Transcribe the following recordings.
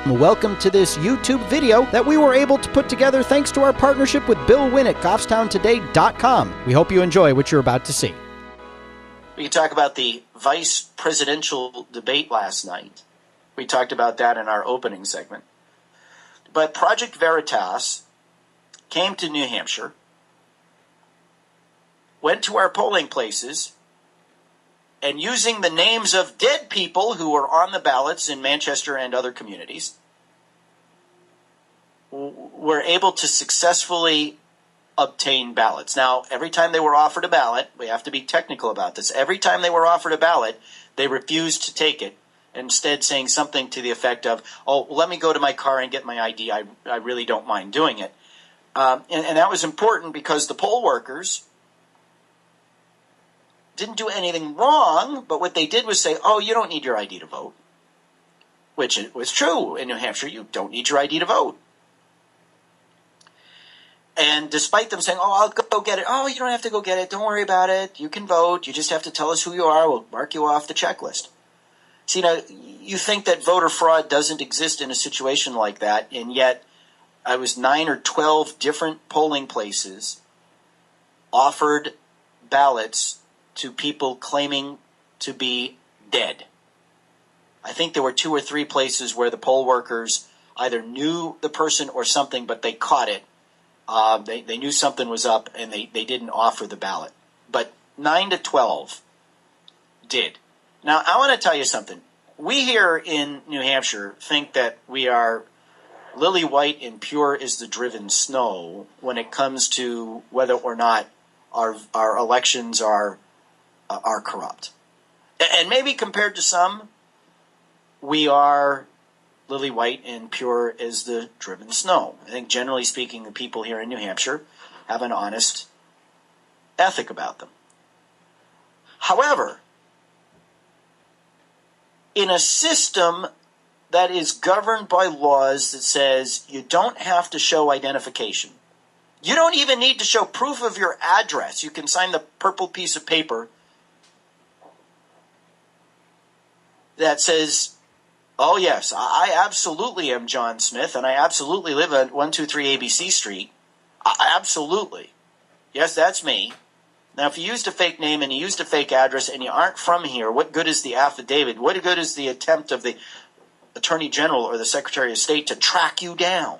Welcome to this YouTube video that we were able to put together thanks to our partnership with Bill Wynn at GoffstownToday.com. We hope you enjoy what you're about to see. We can talk about the vice presidential debate last night. We talked about that in our opening segment. But Project Veritas came to New Hampshire, went to our polling places, and using the names of dead people who were on the ballots in Manchester and other communities, were able to successfully obtain ballots. Now, every time they were offered a ballot, we have to be technical about this, every time they were offered a ballot, they refused to take it, instead saying something to the effect of, oh, let me go to my car and get my ID. I really don't mind doing it. And that was important because the poll workers didn't do anything wrong, but what they did was say, oh, you don't need your ID to vote, which was true in New Hampshire. You don't need your ID to vote. And despite them saying, oh, I'll go get it. Oh, you don't have to go get it. Don't worry about it. You can vote. You just have to tell us who you are. We'll mark you off the checklist. See, now, you think that voter fraud doesn't exist in a situation like that, and yet I was 9 or 12 different polling places offered ballots to people claiming to be dead. I think there were 2 or 3 places where the poll workers either knew the person or something, but they caught it. They knew something was up, and they didn't offer the ballot. But 9 to 12 did. Now, I want to tell you something. We here in New Hampshire think that we are lily white and pure as the driven snow when it comes to whether or not our elections are corrupt. And maybe compared to some, we are lily white and pure as the driven snow. I think generally speaking, the people here in New Hampshire have an honest ethic about them. However, in a system that is governed by laws that says you don't have to show identification, you don't even need to show proof of your address. You can sign the purple piece of paper that says, oh, yes, I absolutely am John Smith, and I absolutely live at 123 ABC Street. Absolutely. Yes, that's me. Now, if you used a fake name and you used a fake address and you aren't from here, what good is the affidavit? What good is the attempt of the Attorney General or the Secretary of State to track you down?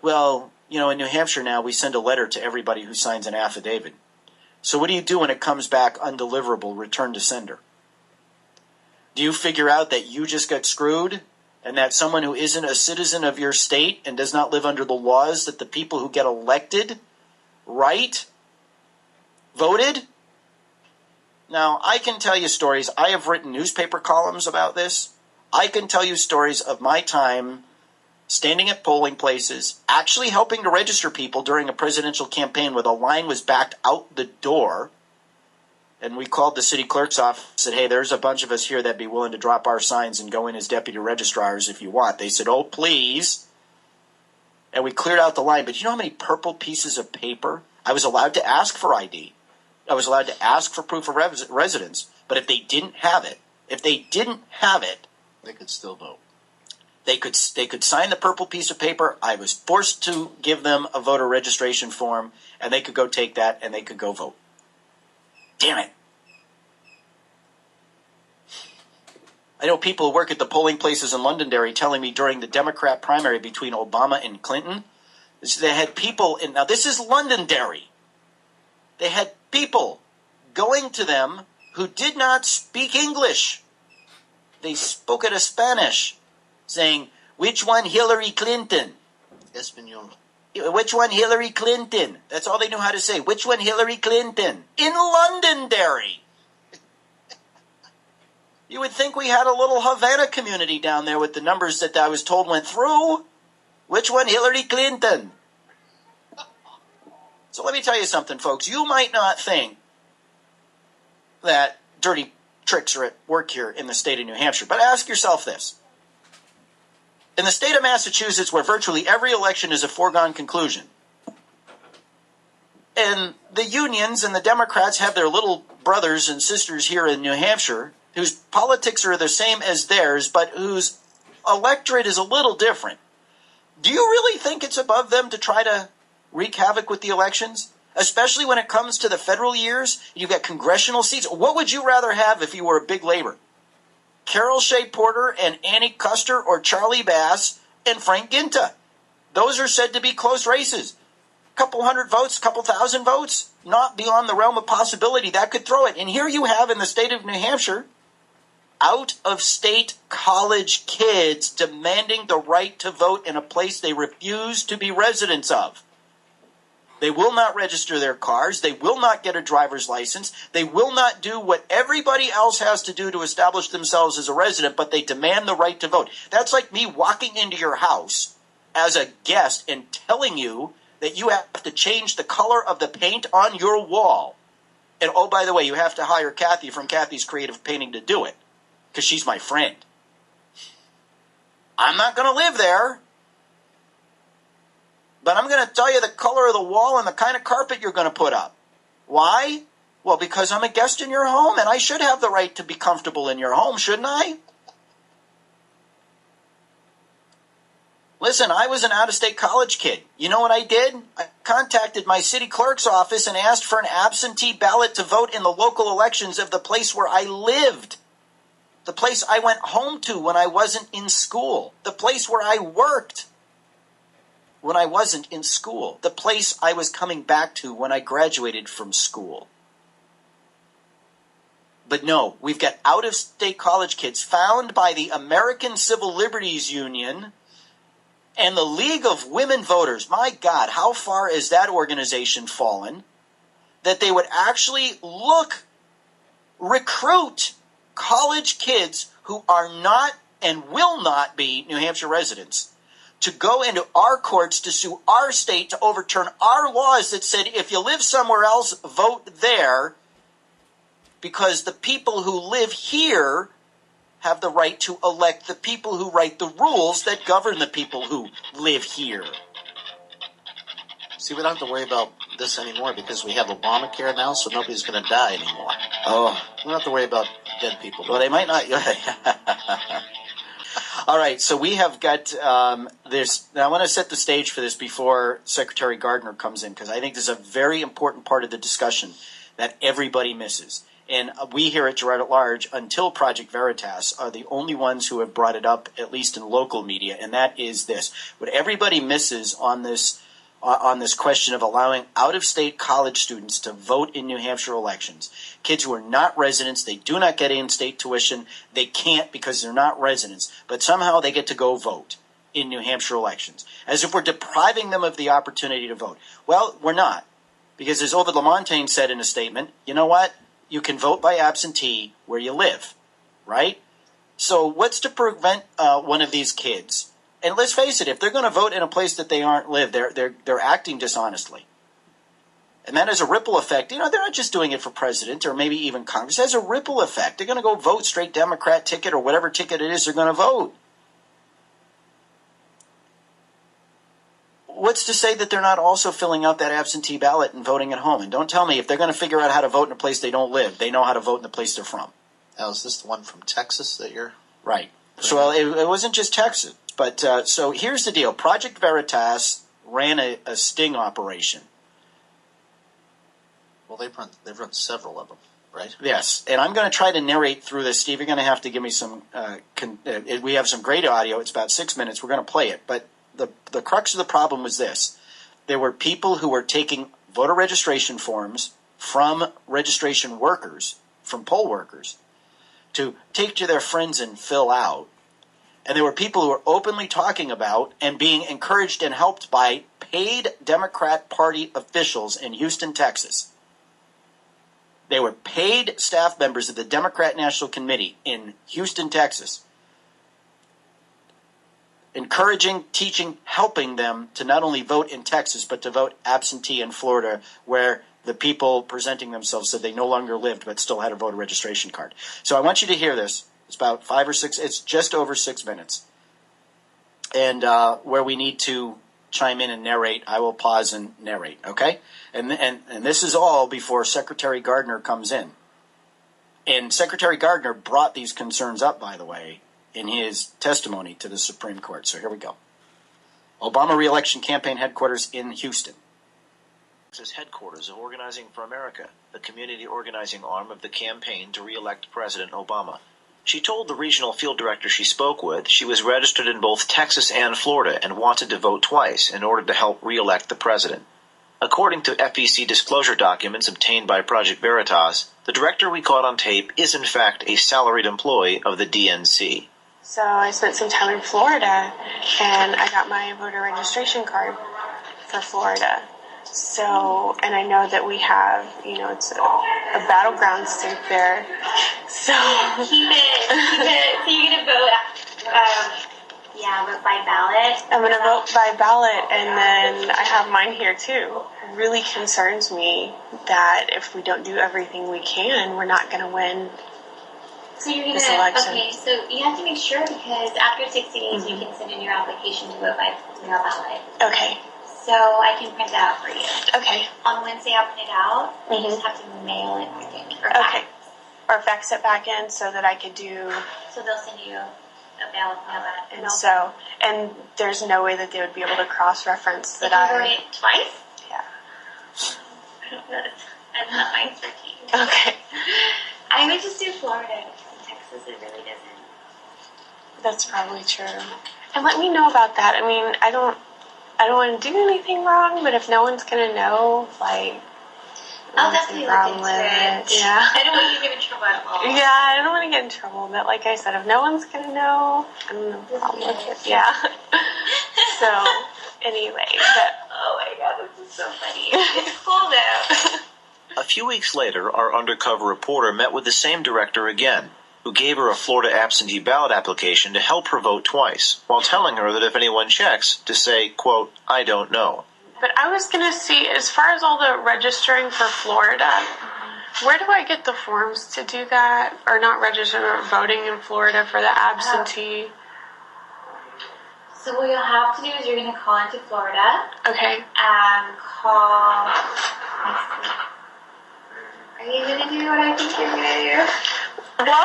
Well, in New Hampshire now, we send a letter to everybody who signs an affidavit. So what do you do when it comes back undeliverable, return to sender? Do you figure out that you just got screwed and that someone who isn't a citizen of your state and does not live under the laws that the people who get elected voted? Now, I can tell you stories. I have written newspaper columns about this. I can tell you stories of my time standing at polling places, actually helping to register people during a presidential campaign where the line was backed out the door. And we called the city clerk's office and said, hey, there's a bunch of us here that'd be willing to drop our signs and go in as deputy registrars if you want. They said, oh, please. And we cleared out the line. But you know how many purple pieces of paper? I was allowed to ask for ID. I was allowed to ask for proof of residence. But if they didn't have it, they could still vote. They could sign the purple piece of paper. I was forced to give them a voter registration form, and they could go take that, and they could go vote. Damn it. I know people who work at the polling places in Londonderry telling me during the Democrat primary between Obama and Clinton, they had people in, now this is Londonderry, they had people going to them who did not speak English. They spoke it as Spanish, saying, which one Hillary Clinton? Espanol. Which one Hillary Clinton? That's all they knew how to say. Which one Hillary Clinton? In Londonderry. You would think we had a little Havana community down there with the numbers that I was told went through. Which one Hillary Clinton? So let me tell you something, folks. You might not think that dirty tricks are at work here in the state of New Hampshire, but ask yourself this. In the state of Massachusetts, where virtually every election is a foregone conclusion, and the unions and the Democrats have their little brothers and sisters here in New Hampshire, whose politics are the same as theirs, but whose electorate is a little different. Do you really think it's above them to try to wreak havoc with the elections? Especially when it comes to the federal years, you've got congressional seats. What would you rather have if you were a big labor? Carol Shea Porter and Annie Custer, or Charlie Bass and Frank Ginta? Those are said to be close races. A couple hundred votes, a couple thousand votes, not beyond the realm of possibility. That could throw it. And here you have in the state of New Hampshire, out-of-state college kids demanding the right to vote in a place they refuse to be residents of. They will not register their cars. They will not get a driver's license. They will not do what everybody else has to do to establish themselves as a resident, but they demand the right to vote. That's like me walking into your house as a guest and telling you that you have to change the color of the paint on your wall. And oh, by the way, you have to hire Kathy from Kathy's Creative Painting to do it, because she's my friend. I'm not going to live there, but I'm going to tell you the color of the wall and the kind of carpet you're going to put up. Why? Well, because I'm a guest in your home, and I should have the right to be comfortable in your home, shouldn't I? Listen, I was an out-of-state college kid. You know what I did? I contacted my city clerk's office and asked for an absentee ballot to vote in the local elections of the place where I lived. The place I went home to when I wasn't in school. The place where I worked when I wasn't in school. The place I was coming back to when I graduated from school. But no, we've got out-of-state college kids found by the American Civil Liberties Union and the League of Women Voters. My God, how far has that organization fallen? That they would actually recruit college kids who are not and will not be New Hampshire residents to go into our courts to sue our state to overturn our laws that said if you live somewhere else, vote there, because the people who live here have the right to elect the people who write the rules that govern the people who live here. See, we don't have to worry about this anymore because we have Obamacare now, so nobody's going to die anymore. Oh. We don't have to worry about dead people. Well, they might not. All right, so we have got this. Now, I want to set the stage for this before Secretary Gardner comes in, because I think this is a very important part of the discussion that everybody misses. And we here at Girard at Large, until Project Veritas, are the only ones who have brought it up, at least in local media, and that is this. What everybody misses on this question of allowing out-of-state college students to vote in New Hampshire elections, kids who are not residents, they do not get in-state tuition, they can't because they're not residents, but somehow they get to go vote in New Hampshire elections, as if we're depriving them of the opportunity to vote. Well, we're not, because as Ovid Lamontagne said in a statement, you know what? You can vote by absentee where you live, right? So what's to prevent one of these kids? And let's face it, if they're going to vote in a place that they aren't live, they're acting dishonestly. And that has a ripple effect. You know, they're not just doing it for president or maybe even Congress. It has a ripple effect. They're going to go vote straight Democrat ticket or whatever ticket it is they're going to vote. What's to say that they're not also filling out that absentee ballot and voting at home? And don't tell me if they're going to figure out how to vote in a place they don't live, they know how to vote in the place they're from. Now, is this the one from Texas that you're... Right. So well, it wasn't just Texas. But so here's the deal. Project Veritas ran a sting operation. Well, they've run several of them, right? Yes. And I'm going to try to narrate through this. Steve, you're going to have to give me some... we have some great audio. It's about 6 minutes. We're going to play it. But the crux of the problem was this. There were people who were taking voter registration forms from registration workers, from poll workers, to take to their friends and fill out. And there were people who were openly talking about and being encouraged and helped by paid Democrat Party officials in Houston, Texas. They were paid staff members of the Democrat National Committee in Houston, Texas, encouraging, teaching, helping them to not only vote in Texas, but to vote absentee in Florida, where the people presenting themselves said they no longer lived but still had a voter registration card. So I want you to hear this. It's about 5 or 6, it's just over 6 minutes. And where we need to chime in and narrate, I will pause and narrate, okay? And this is all before Secretary Gardner comes in. And Secretary Gardner brought these concerns up, by the way, in his testimony to the Supreme Court. So here we go. Obama re-election campaign headquarters in Houston. Texas headquarters of Organizing for America, the community organizing arm of the campaign to re-elect President Obama. She told the regional field director she spoke with she was registered in both Texas and Florida and wanted to vote twice in order to help re-elect the president. According to FEC disclosure documents obtained by Project Veritas, the director we caught on tape is in fact a salaried employee of the DNC. So I spent some time in Florida, and I got my voter registration card for Florida. So, and I know that we have, it's a battleground state there. So Keep it. So you're going to vote, vote by ballot? I'm going to vote by ballot, and then I have mine here too. It really concerns me that if we don't do everything we can, we're not going to win. So you're going this election. Okay, so you have to make sure because after 60 days you can send in your application to vote by mail ballot. Okay. So I can print that out for you. Okay. On Wednesday I'll print it out. You just have to mail it back in. Or Okay. Or fax it back in so that I could do. So they'll send you a ballot mail back. And there's no way that they would be able to cross-reference that I voted twice? Yeah. I don't know. I'm not mine's working. Okay. I would just do Florida because in Texas it really doesn't. That's probably true. And let me know about that. I mean, I don't want to do anything wrong, but if no one's gonna know, I'll definitely look into it. Yeah. I don't want you to get in trouble at all. Yeah, I don't want to get in trouble, but like I said, if no one's gonna know, I don't have a problem with it. Yeah. So, anyway, oh my God, this is so funny. It's cool though. A few weeks later, our undercover reporter met with the same director again, who gave her a Florida absentee ballot application to help her vote twice, while telling her that if anyone checks, to say, quote, I don't know. But I was going to see, as far as all the registering for Florida, where do I get the forms to do that? Or not registering, or voting in Florida for the absentee? So what you'll have to do is you're going to call into Florida. Okay. And call... Are you going to do what I think you're going to do? Well, I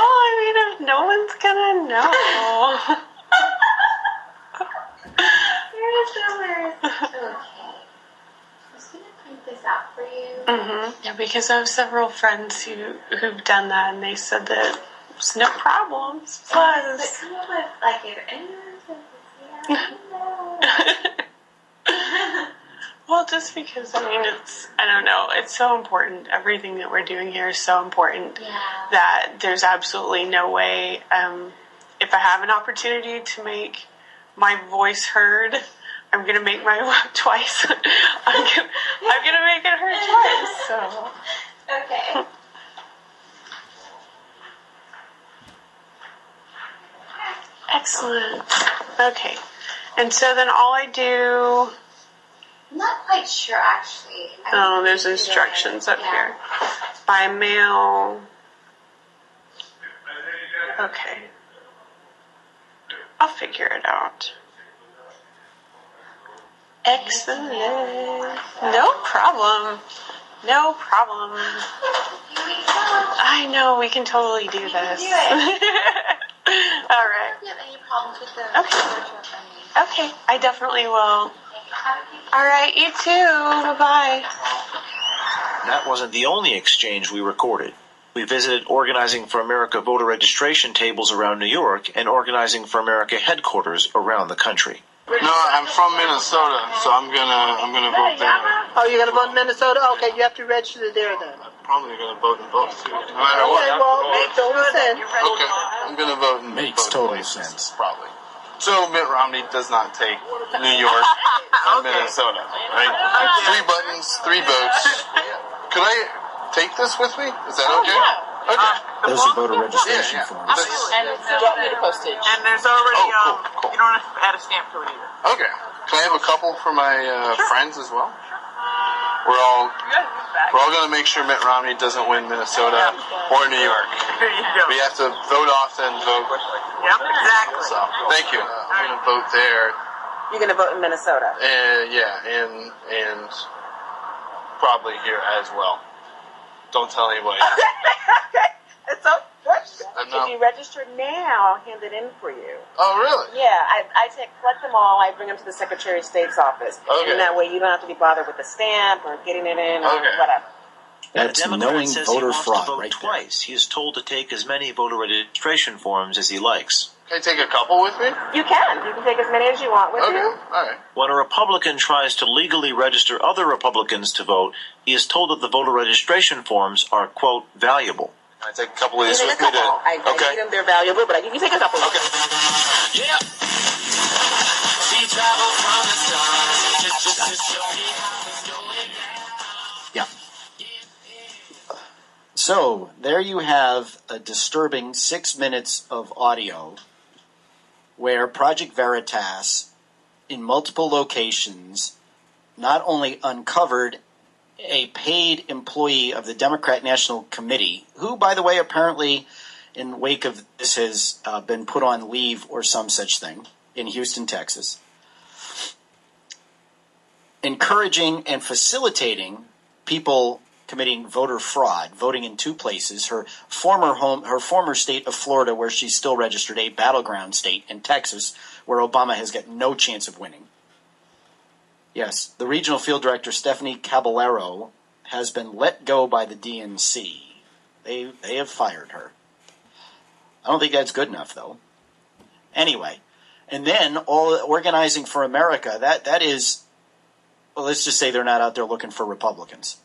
mean, if no one's going to know. You're so weird. Okay. I'm just going to print this out for you. Mm-hmm. Yeah, because I have several friends who've done that, and they said that it's no problems. But come up with, if anyone says this, Well, just because, I mean, it's so important. Everything that we're doing here is so important that there's absolutely no way, if I have an opportunity to make my voice heard, I'm going to make my vote twice. I'm going to make it heard twice, so. Okay. Excellent. Okay. And so then all I do... I'm not quite sure, actually. Oh, there's instructions up here. By mail. Okay. I'll figure it out. Excellent. No problem. No problem. I know, we can totally do this. Do it. All right. If you have any problems with the Okay, I definitely will. All right, you too. Bye-bye. That wasn't the only exchange we recorded. We visited Organizing for America voter registration tables around New York and Organizing for America headquarters around the country. No, I'm from Minnesota, so I'm gonna vote there. Oh, you're gonna vote in Minnesota? Okay, you have to register there then. I'm probably gonna vote in both too, no matter what. Okay, well, makes total sense. Okay, I'm gonna vote in Makes both total places, sense. probably. So Mitt Romney does not take New York and Minnesota, right? 3 buttons, 3 votes. Could I take this with me? Is that okay? Okay. Those are voter registration forms. And don't need a postage. And there's already, Cool. you don't have to add a stamp to it either. Okay. Can I have a couple for my friends as well? We're all going to make sure Mitt Romney doesn't win Minnesota or New York. There you go. We have to vote often, vote. Yep, exactly. So, thank you. I'm going to vote there. You're gonna vote in Minnesota. And probably here as well. Don't tell anybody. It's so fresh. I'm not- If you register now, I'll hand it in for you. Oh, really? Yeah, I collect them all. I bring them to the Secretary of State's office. Okay. And that way you don't have to be bothered with the stamp or getting it in or Okay. whatever. That's the Democrat knowing says voter he wants fraud to vote right there. twice. He is told to take as many voter registration forms as he likes. Can I take a couple with me? You can. You can take as many as you want with Okay. you. All right. When a Republican tries to legally register other Republicans to vote, he is told that the voter registration forms are, quote, valuable. Can I take a couple of You these take a with me? couple. I Okay. need them. They're valuable, but you can take a couple. Okay. Yeah. She traveled from the stars just to show me how it's going down. Yeah. So there you have a disturbing 6 minutes of audio where Project Veritas, in multiple locations, not only uncovered a paid employee of the Democrat National Committee, who, by the way, apparently in wake of this has been put on leave or some such thing in Houston, Texas, encouraging and facilitating people committing voter fraud, voting in two places, her former state of Florida, where she's still registered, a battleground state, in Texas, where Obama has got no chance of winning. Yes, the regional field director, Stephanie Caballero, has been let go by the DNC. They have fired her. I don't think that's good enough, though. Anyway, and then all Organizing for America, that is, well, let's just say they're not out there looking for Republicans.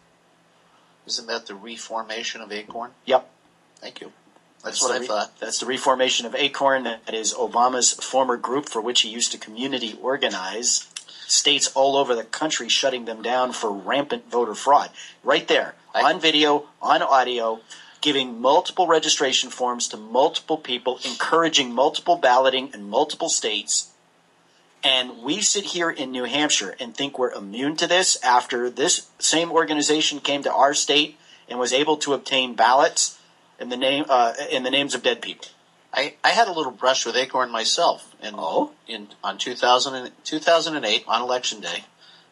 Isn't that the reformation of Acorn? Yep. Thank you. That's what I thought. That's the reformation of Acorn. That is Obama's former group for which he used to community organize states all over the country, shutting them down for rampant voter fraud. Right there, on video, on audio, giving multiple registration forms to multiple people, encouraging multiple balloting in multiple states. And we sit here in New Hampshire and think we're immune to this after this same organization came to our state and was able to obtain ballots in the names of dead people. I had a little brush with Acorn myself. On 2008, on Election Day,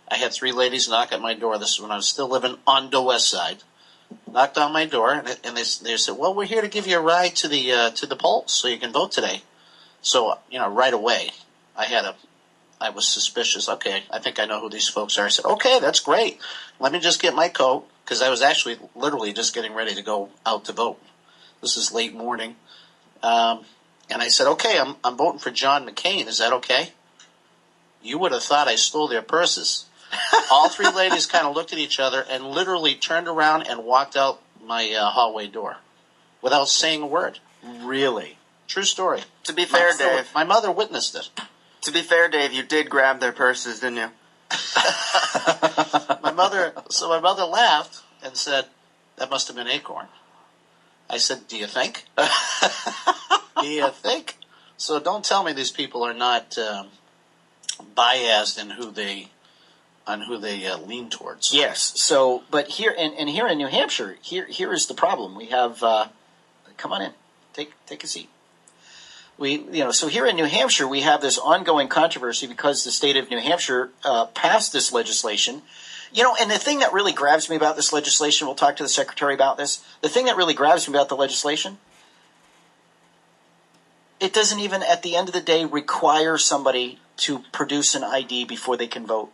I had three ladies knock at my door. This is when I was still living on the west side. Knocked on my door, and they said, "Well, we're here to give you a ride to the polls so you can vote today." So, right away, I was suspicious. Okay, I think I know who these folks are. I said, "Okay, that's great. Let me just get my coat," because I was actually literally just getting ready to go out to vote. This is late morning. And I said, "Okay, I'm voting for John McCain. Is that okay?" You would have thought I stole their purses. All three ladies kind of looked at each other and literally turned around and walked out my hallway door without saying a word. Really? True story. To be fair, Dave. My mother witnessed it. To be fair, Dave, you did grab their purses, didn't you? My mother laughed and said, "That must have been Acorn." I said, "Do you think?" Do you think? So don't tell me these people are not biased in who they lean towards. Yes. So, but here and here in New Hampshire, here is the problem. We have. Come on in. Take a seat. So here in New Hampshire, we have this ongoing controversy because the state of New Hampshire passed this legislation. And the thing that really grabs me about this legislation, we'll talk to the secretary about this. The thing that really grabs me about the legislation, it doesn't even, at the end of the day, require somebody to produce an ID before they can vote.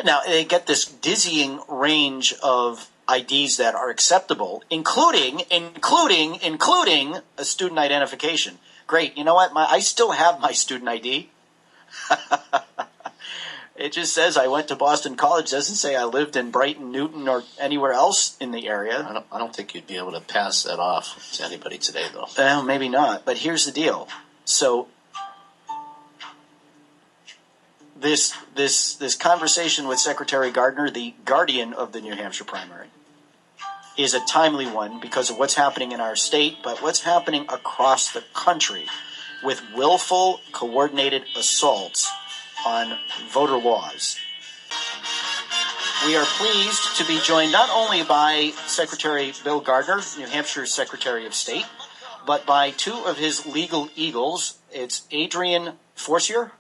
Now, they get this dizzying range of IDs that are acceptable, including a student identification. Great. You know what? I still have my student ID. It just says I went to Boston College. It doesn't say I lived in Brighton, Newton, or anywhere else in the area. I don't think you'd be able to pass that off to anybody today, though. Well, maybe not. But here's the deal. So this conversation with Secretary Gardner, the guardian of the New Hampshire primary, is a timely one because of what's happening in our state, but what's happening across the country with willful, coordinated assaults on voter laws. We are pleased to be joined not only by Secretary Bill Gardner, New Hampshire's Secretary of State, but by two of his legal eagles. It's Adrian Forcier,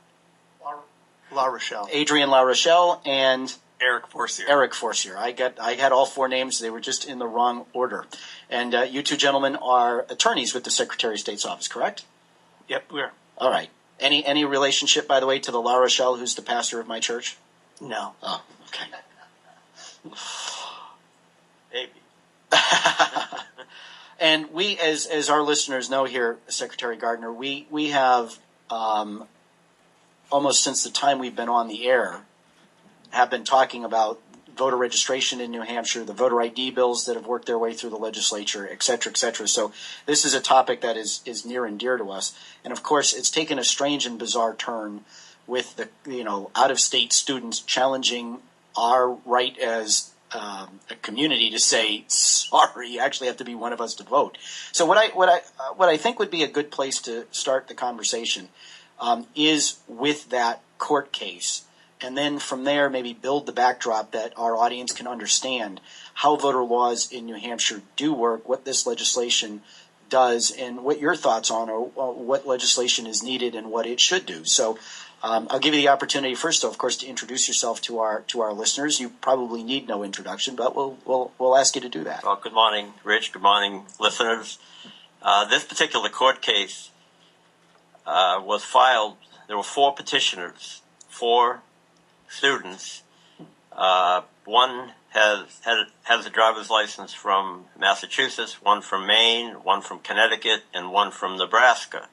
La Rochelle. Adrian La Rochelle, and Eric Forcier. Eric Forcier. I had all four names. They were just in the wrong order. And you two gentlemen are attorneys with the Secretary of State's office, correct? Yep, we are. All right. Any relationship, by the way, to the La Rochelle, who's the pastor of my church? No. Oh, okay. Maybe. And we, as our listeners know here, Secretary Gardner, we have almost since the time we've been on the air, have been talking about voter registration in New Hampshire, the voter ID bills that have worked their way through the legislature, et cetera, et cetera. So this is a topic that is near and dear to us. And of course, it's taken a strange and bizarre turn with the out-of-state students challenging our right as a community to say, sorry, you actually have to be one of us to vote. So what I think would be a good place to start the conversation is with that court case. And then from there, maybe build the backdrop that our audience can understand how voter laws in New Hampshire do work, what this legislation does, and what your thoughts on or what legislation is needed and what it should do. So I'll give you the opportunity first, of course, to introduce yourself to our listeners. You probably need no introduction, but we'll ask you to do that. Well, good morning, Rich. Good morning, listeners. This particular court case was filed. There were four petitioners, four students. One has a driver's license from Massachusetts, one from Maine, one from Connecticut, and one from Nebraska.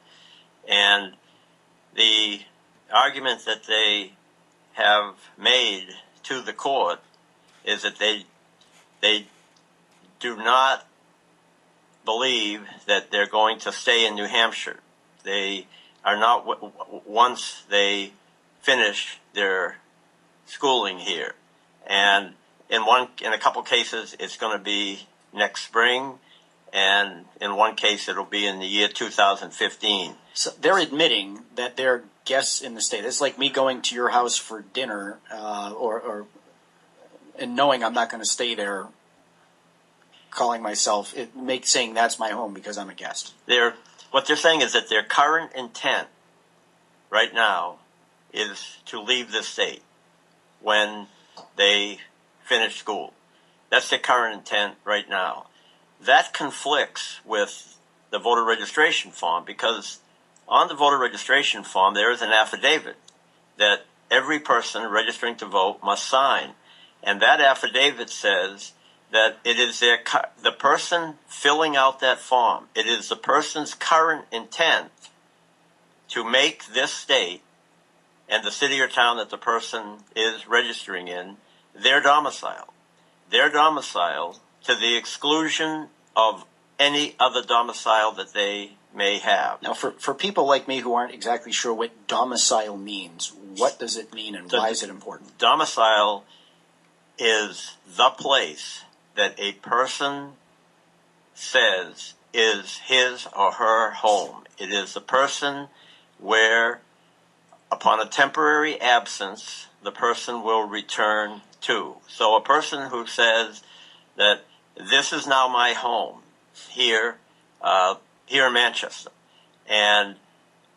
And the argument that they have made to the court is that they do not believe that they're going to stay in New Hampshire. They are not, once they finish their schooling here. And in a couple cases, it's going to be next spring, and in one case, it'll be in the year 2015. So they're admitting that they're guests in the state. It's like me going to your house for dinner, and knowing I'm not going to stay there, calling myself, saying that's my home because I'm a guest. What they're saying is that their current intent right now is to leave the state when they finish school. That's their current intent right now. That conflicts with the voter registration form, because on the voter registration form there is an affidavit that every person registering to vote must sign. And that affidavit says that it is the person filling out that form, it is the person's current intent to make this state and the city or town that the person is registering in their domicile. Their domicile to the exclusion of any other domicile that they may have. Now, for people like me who aren't exactly sure what domicile means, what does it mean and why is it important? Domicile is the place that a person says is his or her home. It is the person where, upon a temporary absence, the person will return to. So a person who says that this is now my home here in Manchester, and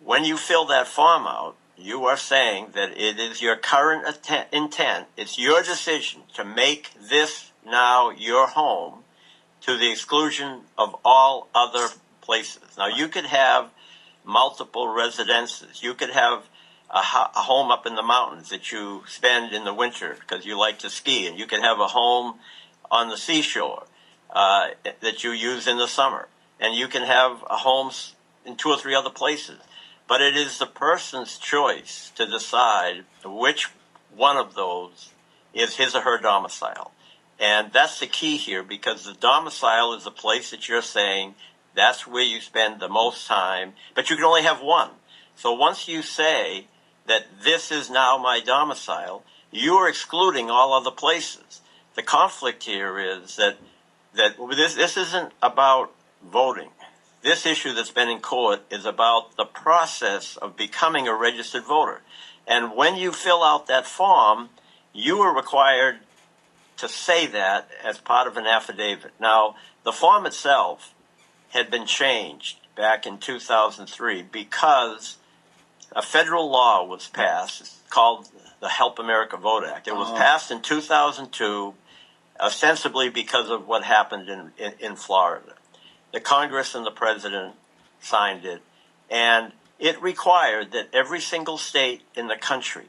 when you fill that form out, you are saying that it is your current intent, it's your decision to make this now your home to the exclusion of all other places. Now, you could have multiple residences. You could have a home up in the mountains that you spend in the winter because you like to ski, and you could have a home on the seashore that you use in the summer, and you can have a home in two or three other places. But it is the person's choice to decide which one of those is his or her domicile. And that's the key here, because the domicile is the place that you're saying that's where you spend the most time, but you can only have one. So once you say that this is now my domicile, you are excluding all other places. The conflict here is that this isn't about voting. This issue that's been in court is about the process of becoming a registered voter. And when you fill out that form, you are required to say that as part of an affidavit. Now, the form itself had been changed back in 2003 because a federal law was passed called the Help America Vote Act. It was passed in 2002, ostensibly because of what happened in Florida. The Congress and the president signed it, and it required that every single state in the country,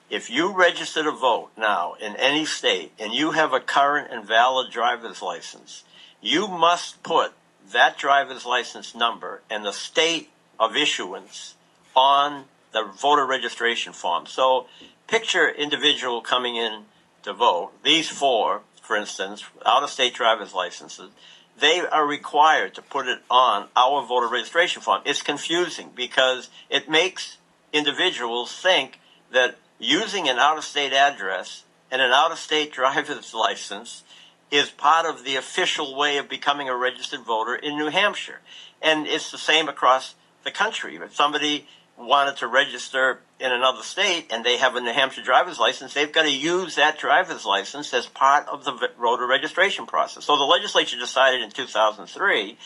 if you register to vote now in any state and you have a current and valid driver's license, you must put that driver's license number and the state of issuance on the voter registration form. So picture individual coming in to vote. These four, for instance, out-of-state driver's licenses, they are required to put it on our voter registration form. It's confusing because it makes individuals think that using an out-of-state address and an out-of-state driver's license is part of the official way of becoming a registered voter in New Hampshire. And it's the same across the country. If somebody wanted to register in another state and they have a New Hampshire driver's license, they've got to use that driver's license as part of the voter registration process. So the legislature decided in 2003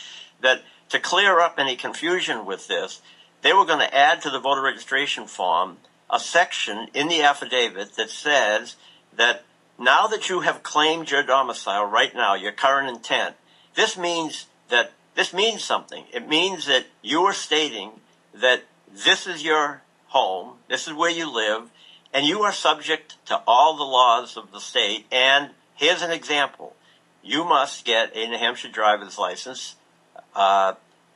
that to clear up any confusion with this, they were going to add to the voter registration form a section in the affidavit that says that now that you have claimed your domicile right now, your current intent, this means something. It means that you are stating that this is your home, this is where you live, and you are subject to all the laws of the state. And here's an example. You must get a New Hampshire driver's license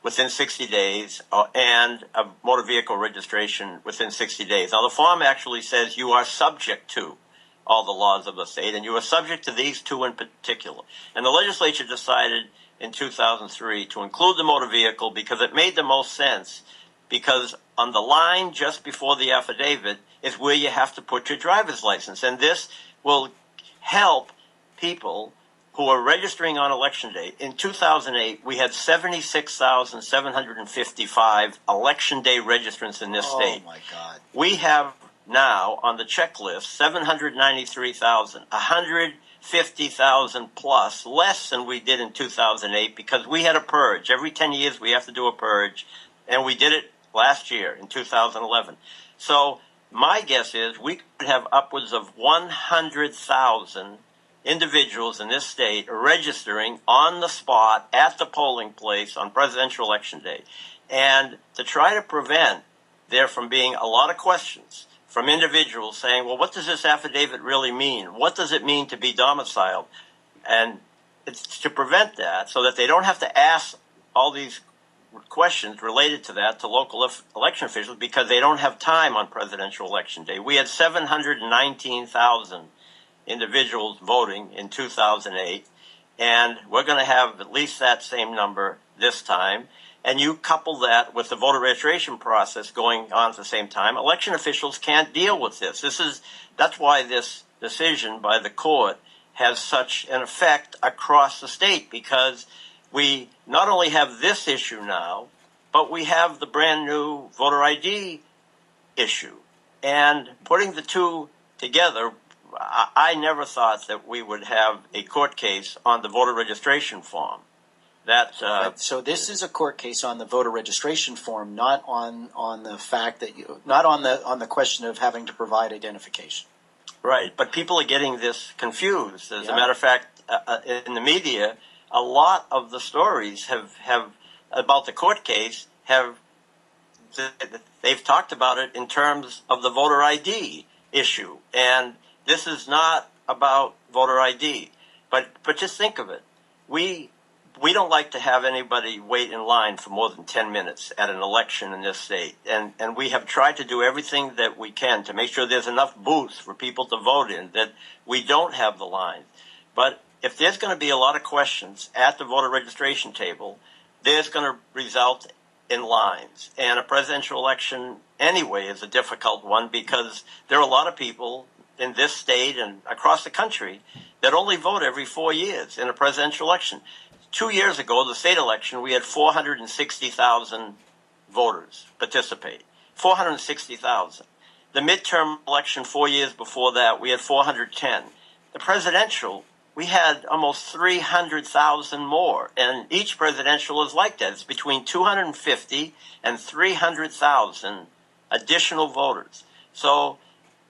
within 60 days and a motor vehicle registration within 60 days. Now, the form actually says you are subject to all the laws of the state, and you are subject to these two in particular. And the legislature decided in 2003 to include the motor vehicle because it made the most sense, because on the line just before the affidavit is where you have to put your driver's license. And this will help people who are registering on Election Day. In 2008, we had 76,755 Election Day registrants in this state. Oh, my God. We have now on the checklist 793,000, 150,000 plus, less than we did in 2008 because we had a purge. Every 10 years we have to do a purge, and we did it last year in 2011. So my guess is we could have upwards of 100,000 individuals in this state registering on the spot at the polling place on presidential election day. And to try to prevent there from being a lot of questions from individuals saying, well, what does this affidavit really mean? What does it mean to be domiciled? And it's to prevent that so that they don't have to ask all these questions related to that to local election officials because they don't have time on presidential election day. We had 719,000 individuals voting in 2008, and we're going to have at least that same number this time. And you couple that with the voter registration process going on at the same time, election officials can't deal with this. That's why this decision by the court has such an effect across the state, because we not only have this issue now, but we have the brand new voter ID issue. And putting the two together, I never thought that we would have a court case on the voter registration form. So this is a court case on the voter registration form, not on the fact that not on the question of having to provide identification. Right, but people are getting this confused. As a matter of fact, in the media, a lot of the stories have about the court case they've talked about it in terms of the voter ID issue, and this is not about voter ID. But just think of it. We don't like to have anybody wait in line for more than 10 minutes at an election in this state. And we have tried to do everything that we can to make sure there's enough booths for people to vote in, that we don't have the line. But if there's going to be a lot of questions at the voter registration table, there's going to result in lines. And a presidential election anyway is a difficult one because there are a lot of people in this state and across the country that only vote every 4 years in a presidential election. 2 years ago, the state election, we had 460,000 voters participate. 460,000. The midterm election 4 years before that, we had 410. The presidential, we had almost 300,000 more. And each presidential is like that. It's between 250 and 300,000 additional voters. So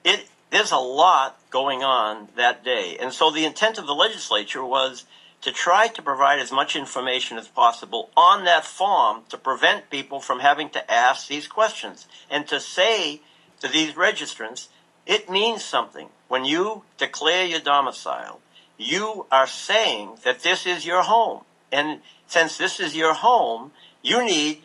there's a lot going on that day. And so the intent of the legislature was to try to provide as much information as possible on that form to prevent people from having to ask these questions and to say to these registrants, it means something. When you declare your domicile, you are saying that this is your home. And since this is your home, you need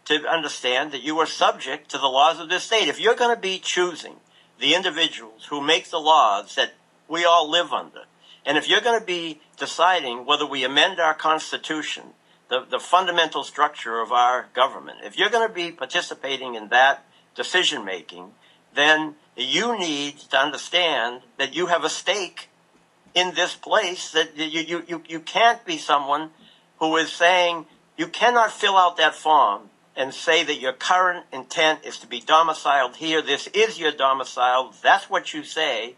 to understand that you are subject to the laws of this state. If you're going to be choosing the individuals who make the laws that we all live under, and if you're going to be deciding whether we amend our Constitution, the fundamental structure of our government, if you're going to be participating in that decision-making, then you need to understand that you have a stake in this place, that you can't be someone who is saying you cannot fill out that form and say that your current intent is to be domiciled here. This is your domicile. That's what you say.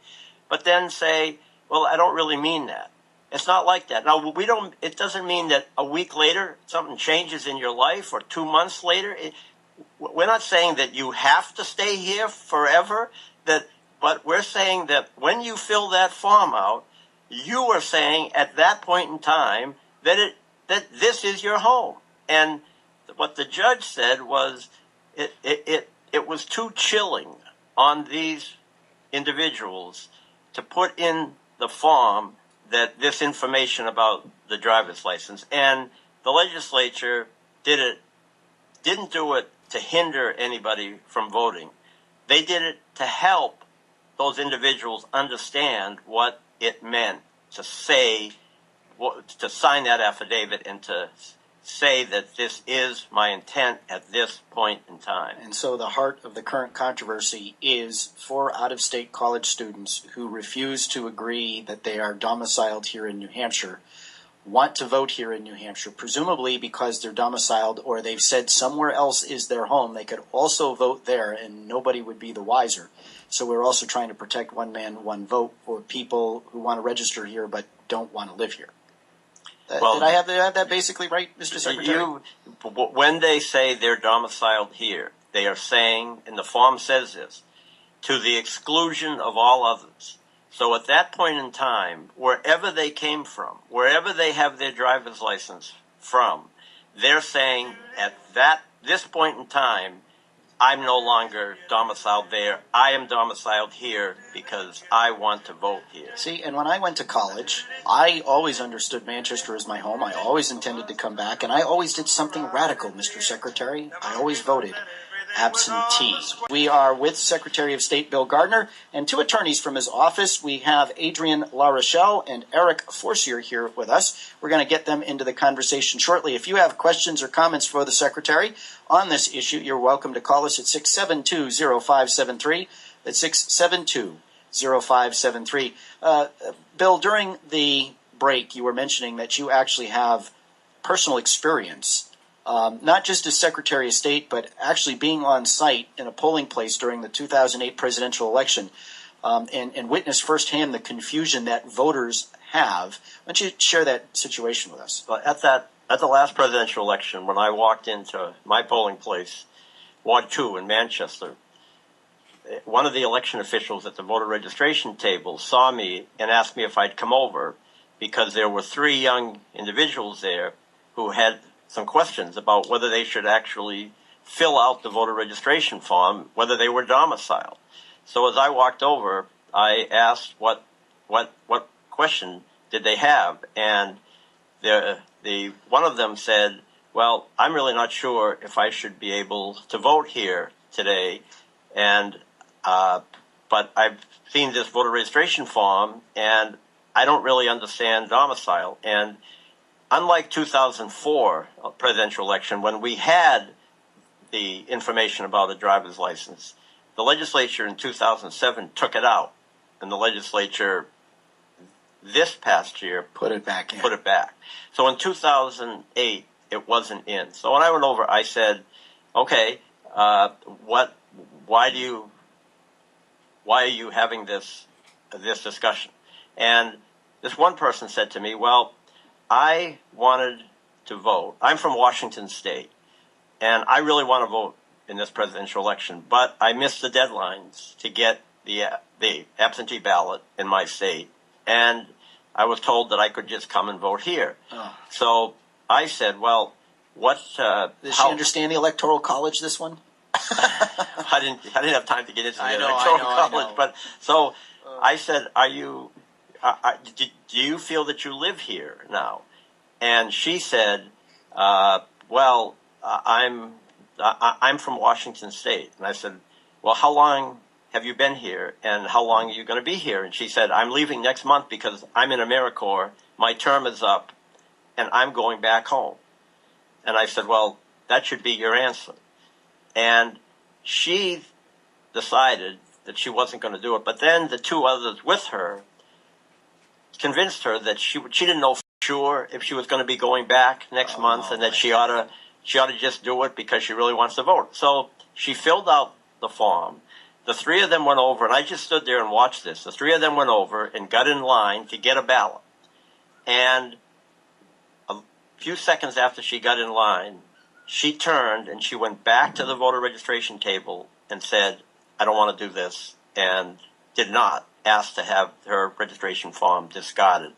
But then say, well, I don't really mean that. It's not like that. Now, it doesn't mean that a week later something changes in your life or 2 months later. We're not saying that you have to stay here forever, but we're saying that when you fill that form out, you are saying at that point in time that this is your home. And what the judge said was it was too chilling on these individuals to put in the form that this information about the driver's license. And the legislature didn't do it to hinder anybody from voting. They did it to help those individuals understand what it meant to say, to sign that affidavit and to say that this is my intent at this point in time. And so the heart of the current controversy is 4 out-of-state college students who refuse to agree that they are domiciled here in New Hampshire, want to vote here in New Hampshire, presumably because they're domiciled or they've said somewhere else is their home. They could also vote there and nobody would be the wiser. So we're also trying to protect one man, one vote for people who want to register here but don't want to live here. Well, did I have that basically right, Mr. Secretary? When they say they're domiciled here, they are saying, and the form says this, to the exclusion of all others. So at that point in time, wherever they came from, wherever they have their driver's license from, they're saying at this point in time, I'm no longer domiciled there. I am domiciled here because I want to vote here. See, and when I went to college, I always understood Manchester as my home. I always intended to come back, and I always did something radical, Mr. Secretary. I always voted absentee. We are with Secretary of State Bill Gardner and 2 attorneys from his office. We have Adrian LaRochelle and Eric Forcier here with us. We're going to get them into the conversation shortly. If you have questions or comments for the Secretary on this issue, you're welcome to call us at 672-0573. That's 672-0573. Bill, during the break, you were mentioning that you actually have personal experience, not just as Secretary of State, but actually being on site in a polling place during the 2008 presidential election, and witness firsthand the confusion that voters have. Why don't you share that situation with us? Well, at the last presidential election, when I walked into my polling place, Ward 2 in Manchester, one of the election officials at the voter registration table saw me and asked me if I'd come over because there were 3 young individuals there who had some questions about whether they should actually fill out the voter registration form, whether they were domiciled. So as I walked over, I asked what question did they have, and one of them said, well, I'm really not sure if I should be able to vote here today, and but I've seen this voter registration form, and I don't really understand domicile. And unlike 2004 presidential election, when we had the information about a driver's license, the legislature in 2007 took it out, and the legislature this past year put it back in. So in 2008, it wasn't in. So when I went over, I said, okay, why are you having this discussion? And this one person said to me, well, I wanted to vote. I'm from Washington State, and I really want to vote in this presidential election, but I missed the deadlines to get the absentee ballot in my state, and I was told that I could just come and vote here. Oh. So I said, well, what? Does she understand the Electoral College, this one? I didn't have time to get into the I know, Electoral I know. College, but so I said, "Are you? Do you feel that you live here now?" And she said, "Well, I'm from Washington State." And I said, "Well, how long have you been here, and how long are you going to be here?" And she said, "I'm leaving next month because I'm in AmeriCorps. My term is up, and I'm going back home." And I said, "Well, that should be your answer." And she decided that she wasn't going to do it. But then the two others with her convinced her that she didn't know for sure if she was going to be going back next month, and that she ought to just do it because she really wants to vote. So she filled out the form. The three of them went over, and I just stood there and watched this. The three of them went over and got in line to get a ballot. And a few seconds after she got in line, she turned and she went back to the voter registration table and said, "I don't want to do this," and did not ask to have her registration form discarded.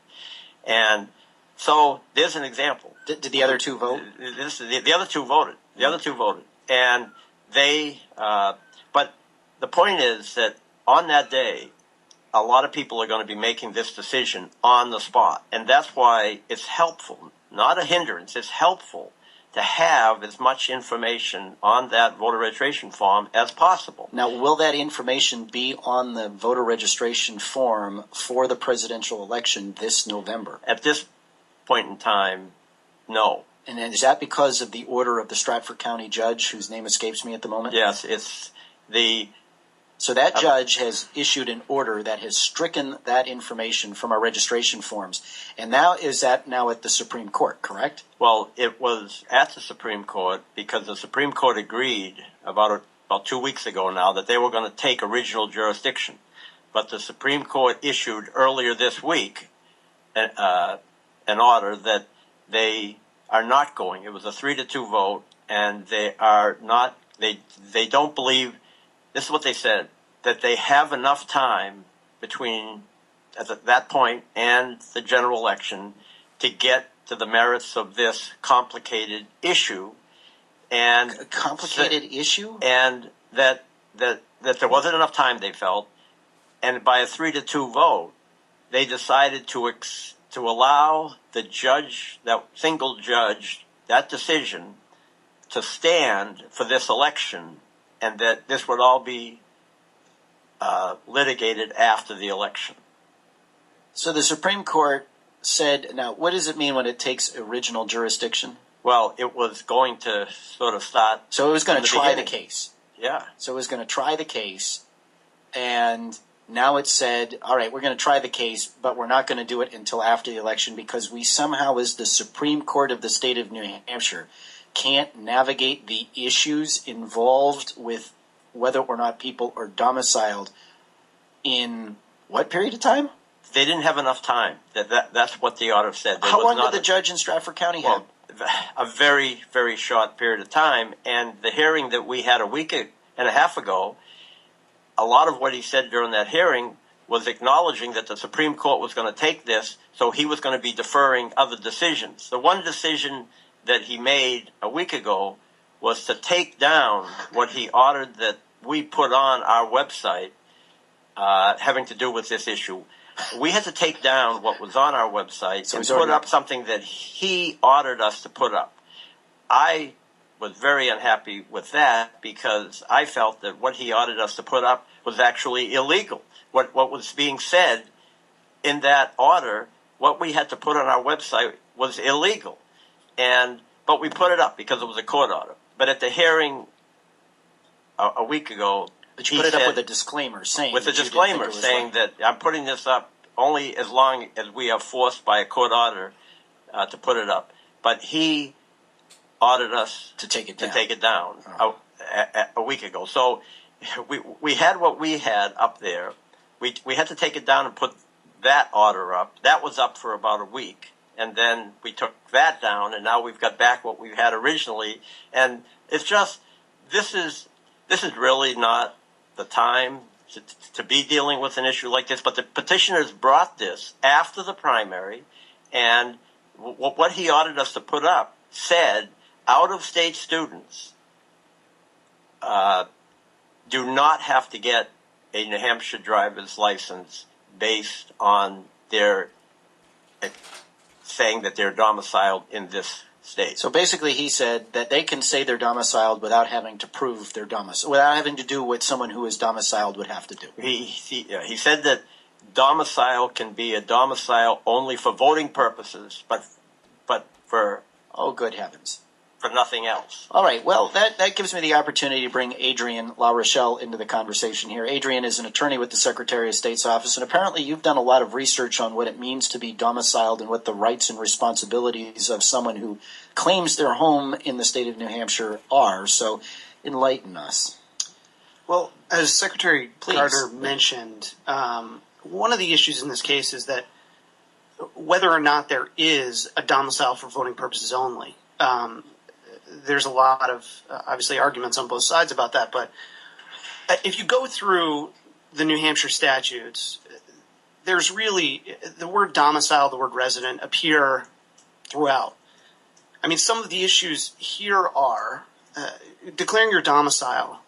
And so there's an example. Did the other two vote? The other two voted. The other two voted. And they, but the point is that on that day, a lot of people are going to be making this decision on the spot. And that's why it's helpful, not a hindrance, it's helpful to have as much information on that voter registration form as possible. Now, will that information be on the voter registration form for the presidential election this November? At this point in time, no. And is that because of the order of the Stratford County judge, whose name escapes me at the moment? Yes, it's the... So that judge has issued an order that has stricken that information from our registration forms. And now is that now at the Supreme Court, correct? Well, it was at the Supreme Court because the Supreme Court agreed about 2 weeks ago now that they were going to take original jurisdiction. But the Supreme Court issued earlier this week an order that they are not going. It was a 3-2 vote, and they are not. They don't believe. This is what they said, that they have enough time between at that point and the general election to get to the merits of this complicated issue, and a complicated issue, and that there wasn't enough time, they felt, and by a 3-2 vote, they decided to allow the judge, that single judge, that decision to stand for this election, and that this would all be litigated after the election. So the Supreme Court said, now what does it mean when it takes original jurisdiction? Well, it was going to sort of start. So it was going to try the case. Yeah. So it was going to try the case, and now it said, all right, we're going to try the case, but we're not going to do it until after the election because we somehow, as the Supreme Court of the state of New Hampshire, can't navigate the issues involved with whether or not people are domiciled in what period of time? They didn't have enough time. That's what the order said. How long did the judge in Stratford County have? A very, very short period of time. And the hearing that we had a week and a half ago, a lot of what he said during that hearing was acknowledging that the Supreme Court was going to take this, so he was going to be deferring other decisions. The one decision that he made a week ago was to take down what he ordered that we put on our website having to do with this issue. We had to take down what was on our website and put up something that he ordered us to put up. I was very unhappy with that because I felt that what he ordered us to put up was actually illegal. What was being said in that order, what we had to put on our website was illegal. But we put it up because it was a court order. But at the hearing a week ago, but you put it up with a disclaimer saying that I'm putting this up only as long as we are forced by a court order to put it up. But he ordered us to take it down a week ago. So we had what we had up there. We had to take it down and put that order up. That was up for about a week. And then we took that down, and now we've got back what we had originally. And it's just, this is really not the time to be dealing with an issue like this. But the petitioners brought this after the primary, and what he ordered us to put up said out-of-state students do not have to get a New Hampshire driver's license based on their saying that they're domiciled in this state. So basically he said that they can say they're domiciled without having to prove their domicile, without having to do what someone who is domiciled would have to do. He said that domicile can be a domicile only for voting purposes, but for... Oh, good heavens. For nothing else. All right. Well, that gives me the opportunity to bring Adrian La Rochelle into the conversation here. Adrian is an attorney with the Secretary of State's office, and apparently you've done a lot of research on what it means to be domiciled and what the rights and responsibilities of someone who claims their home in the state of New Hampshire are. So enlighten us. Well, as Secretary Gardner mentioned, one of the issues in this case is that whether or not there is a domicile for voting purposes only, there's a lot of, obviously, arguments on both sides about that. But if you go through the New Hampshire statutes, there's really the word domicile, the word resident appear throughout. I mean, some of the issues here are declaring your domicile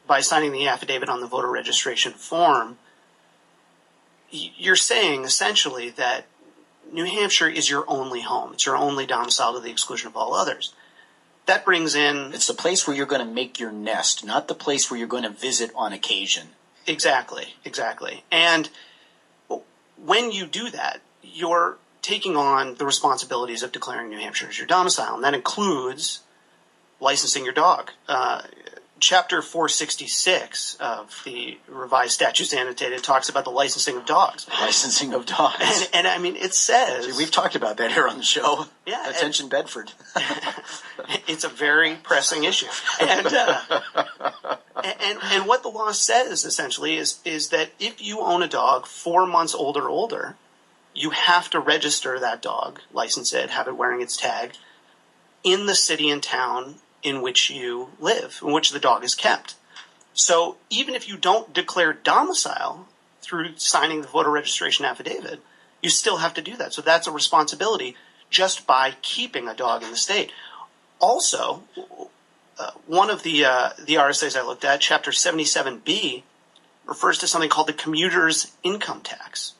by signing the affidavit on the voter registration form. You're saying essentially that New Hampshire is your only home. It's your only domicile to the exclusion of all others. That brings in... It's the place where you're going to make your nest, not the place where you're going to visit on occasion. Exactly. And when you do that, you're taking on the responsibilities of declaring New Hampshire as your domicile, and that includes licensing your dog. Chapter 466 of the revised statutes annotated talks about the licensing of dogs. Licensing of dogs. And I mean, it says... See, we've talked about that here on the show. Yeah. Attention, Bedford. It's a very pressing issue. And what the law says, essentially, is that if you own a dog 4 months old or older, you have to register that dog, license it, have it wearing its tag, in the city and town in which you live, in which the dog is kept. So even if you don't declare domicile through signing the voter registration affidavit, you still have to do that. So that's a responsibility just by keeping a dog in the state. Also, one of the RSAs I looked at, Chapter 77B, refers to something called the commuter's income tax.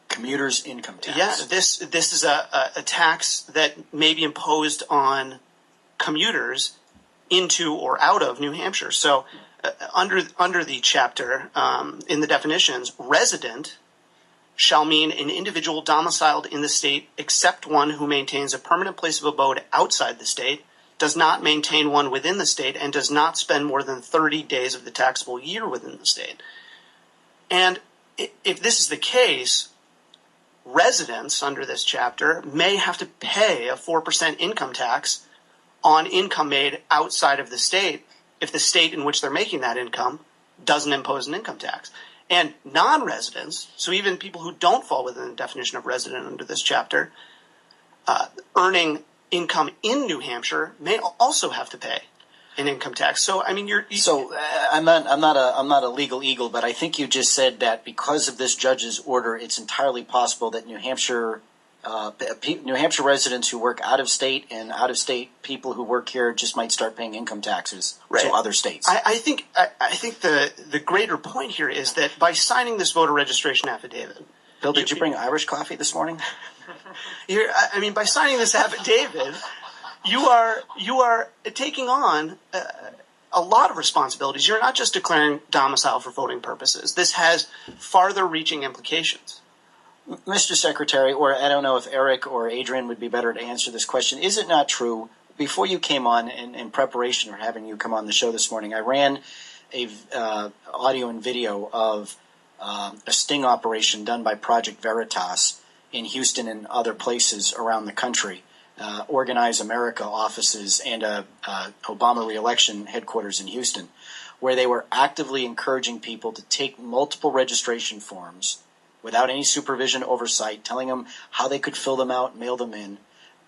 Commuter's income tax. Yeah, this is a tax that may be imposed on commuters into or out of New Hampshire. So under the chapter, in the definitions, resident shall mean an individual domiciled in the state except one who maintains a permanent place of abode outside the state, does not maintain one within the state, and does not spend more than 30 days of the taxable year within the state. And if this is the case, residents under this chapter may have to pay a 4% income tax on income made outside of the state if the state in which they're making that income doesn't impose an income tax. And non-residents, so even people who don't fall within the definition of resident under this chapter, earning income in New Hampshire may also have to pay an income tax. So I mean, I'm not a legal eagle, but I think you just said that because of this judge's order, it's entirely possible that New Hampshire residents who work out of state and out of state people who work here just might start paying income taxes to other states. I think the greater point here is that by signing this voter registration affidavit, Bill, did you bring Irish coffee this morning? By signing this affidavit, you are taking on a lot of responsibilities. You're not just declaring domicile for voting purposes. This has farther-reaching implications. Mr. Secretary, or I don't know if Eric or Adrian would be better to answer this question, is it not true, before you came on in preparation for having you come on the show this morning, I ran a audio and video of a sting operation done by Project Veritas in Houston and other places around the country, Organize America offices and Obama re-election headquarters in Houston, where they were actively encouraging people to take multiple registration forms without any supervision, oversight, telling them how they could fill them out, mail them in,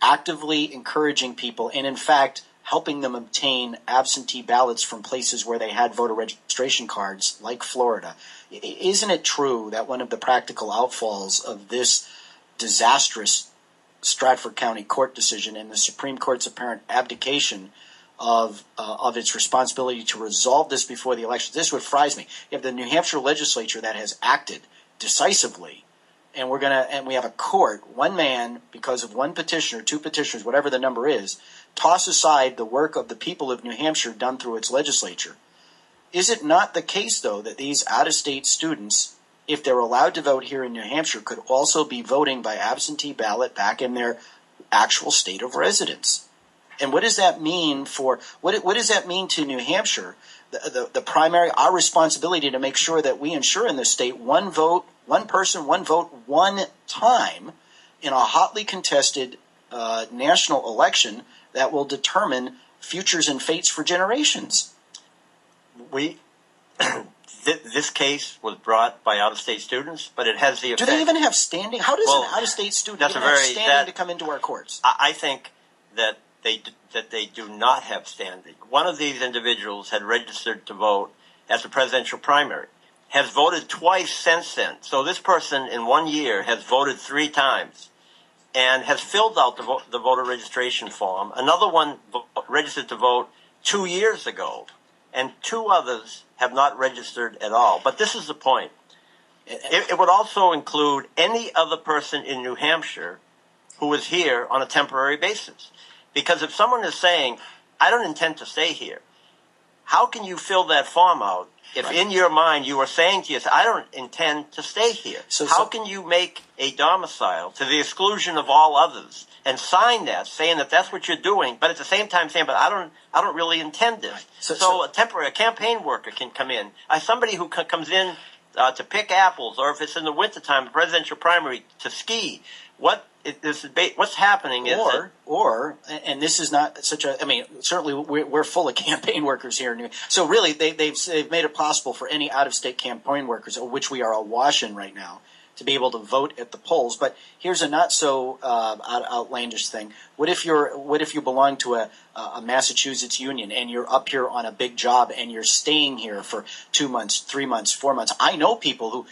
actively encouraging people, and in fact helping them obtain absentee ballots from places where they had voter registration cards, like Florida. Isn't it true that one of the practical outfalls of this disastrous Stratford County court decision and the Supreme Court's apparent abdication of its responsibility to resolve this before the election? This is what fries me. You have the New Hampshire legislature that has acted decisively, and we have a court, one man, because of one petitioner, two petitioners, whatever the number is, toss aside the work of the people of New Hampshire done through its legislature. Is it not the case, though, that these out-of-state students, if they're allowed to vote here in New Hampshire, could also be voting by absentee ballot back in their actual state of residence? And what does that mean what does that mean to New Hampshire? The primary, our responsibility to make sure that we ensure in this state one vote, one person, one vote, one time in a hotly contested national election that will determine futures and fates for generations. This case was brought by out-of-state students, but it has the effect. Do they even have standing? How does an out-of-state student even have standing to come into our courts? I think that they do not have standing. One of these individuals had registered to vote at the presidential primary, has voted twice since then. So this person in 1 year has voted 3 times and has filled out the voter registration form. Another one registered to vote 2 years ago, and 2 others have not registered at all. But this is the point. It would also include any other person in New Hampshire who is here on a temporary basis. Because if someone is saying, I don't intend to stay here, how can you fill that form out if in your mind you are saying to yourself, I don't intend to stay here? How can you make a domicile to the exclusion of all others and sign that, saying that that's what you're doing, but at the same time saying, but I don't really intend this. Right. So a campaign worker can come in. Somebody who comes in to pick apples, or if it's in the wintertime, presidential primary, to ski. What's happening is and this is not such a. I mean, certainly we're full of campaign workers here. So really, they've made it possible for any out-of-state campaign workers, of which we are awash in right now, to be able to vote at the polls. But here's a not so outlandish thing. What if you belong to a Massachusetts union and you're up here on a big job and you're staying here for 2 months, 3 months, 4 months? I know people who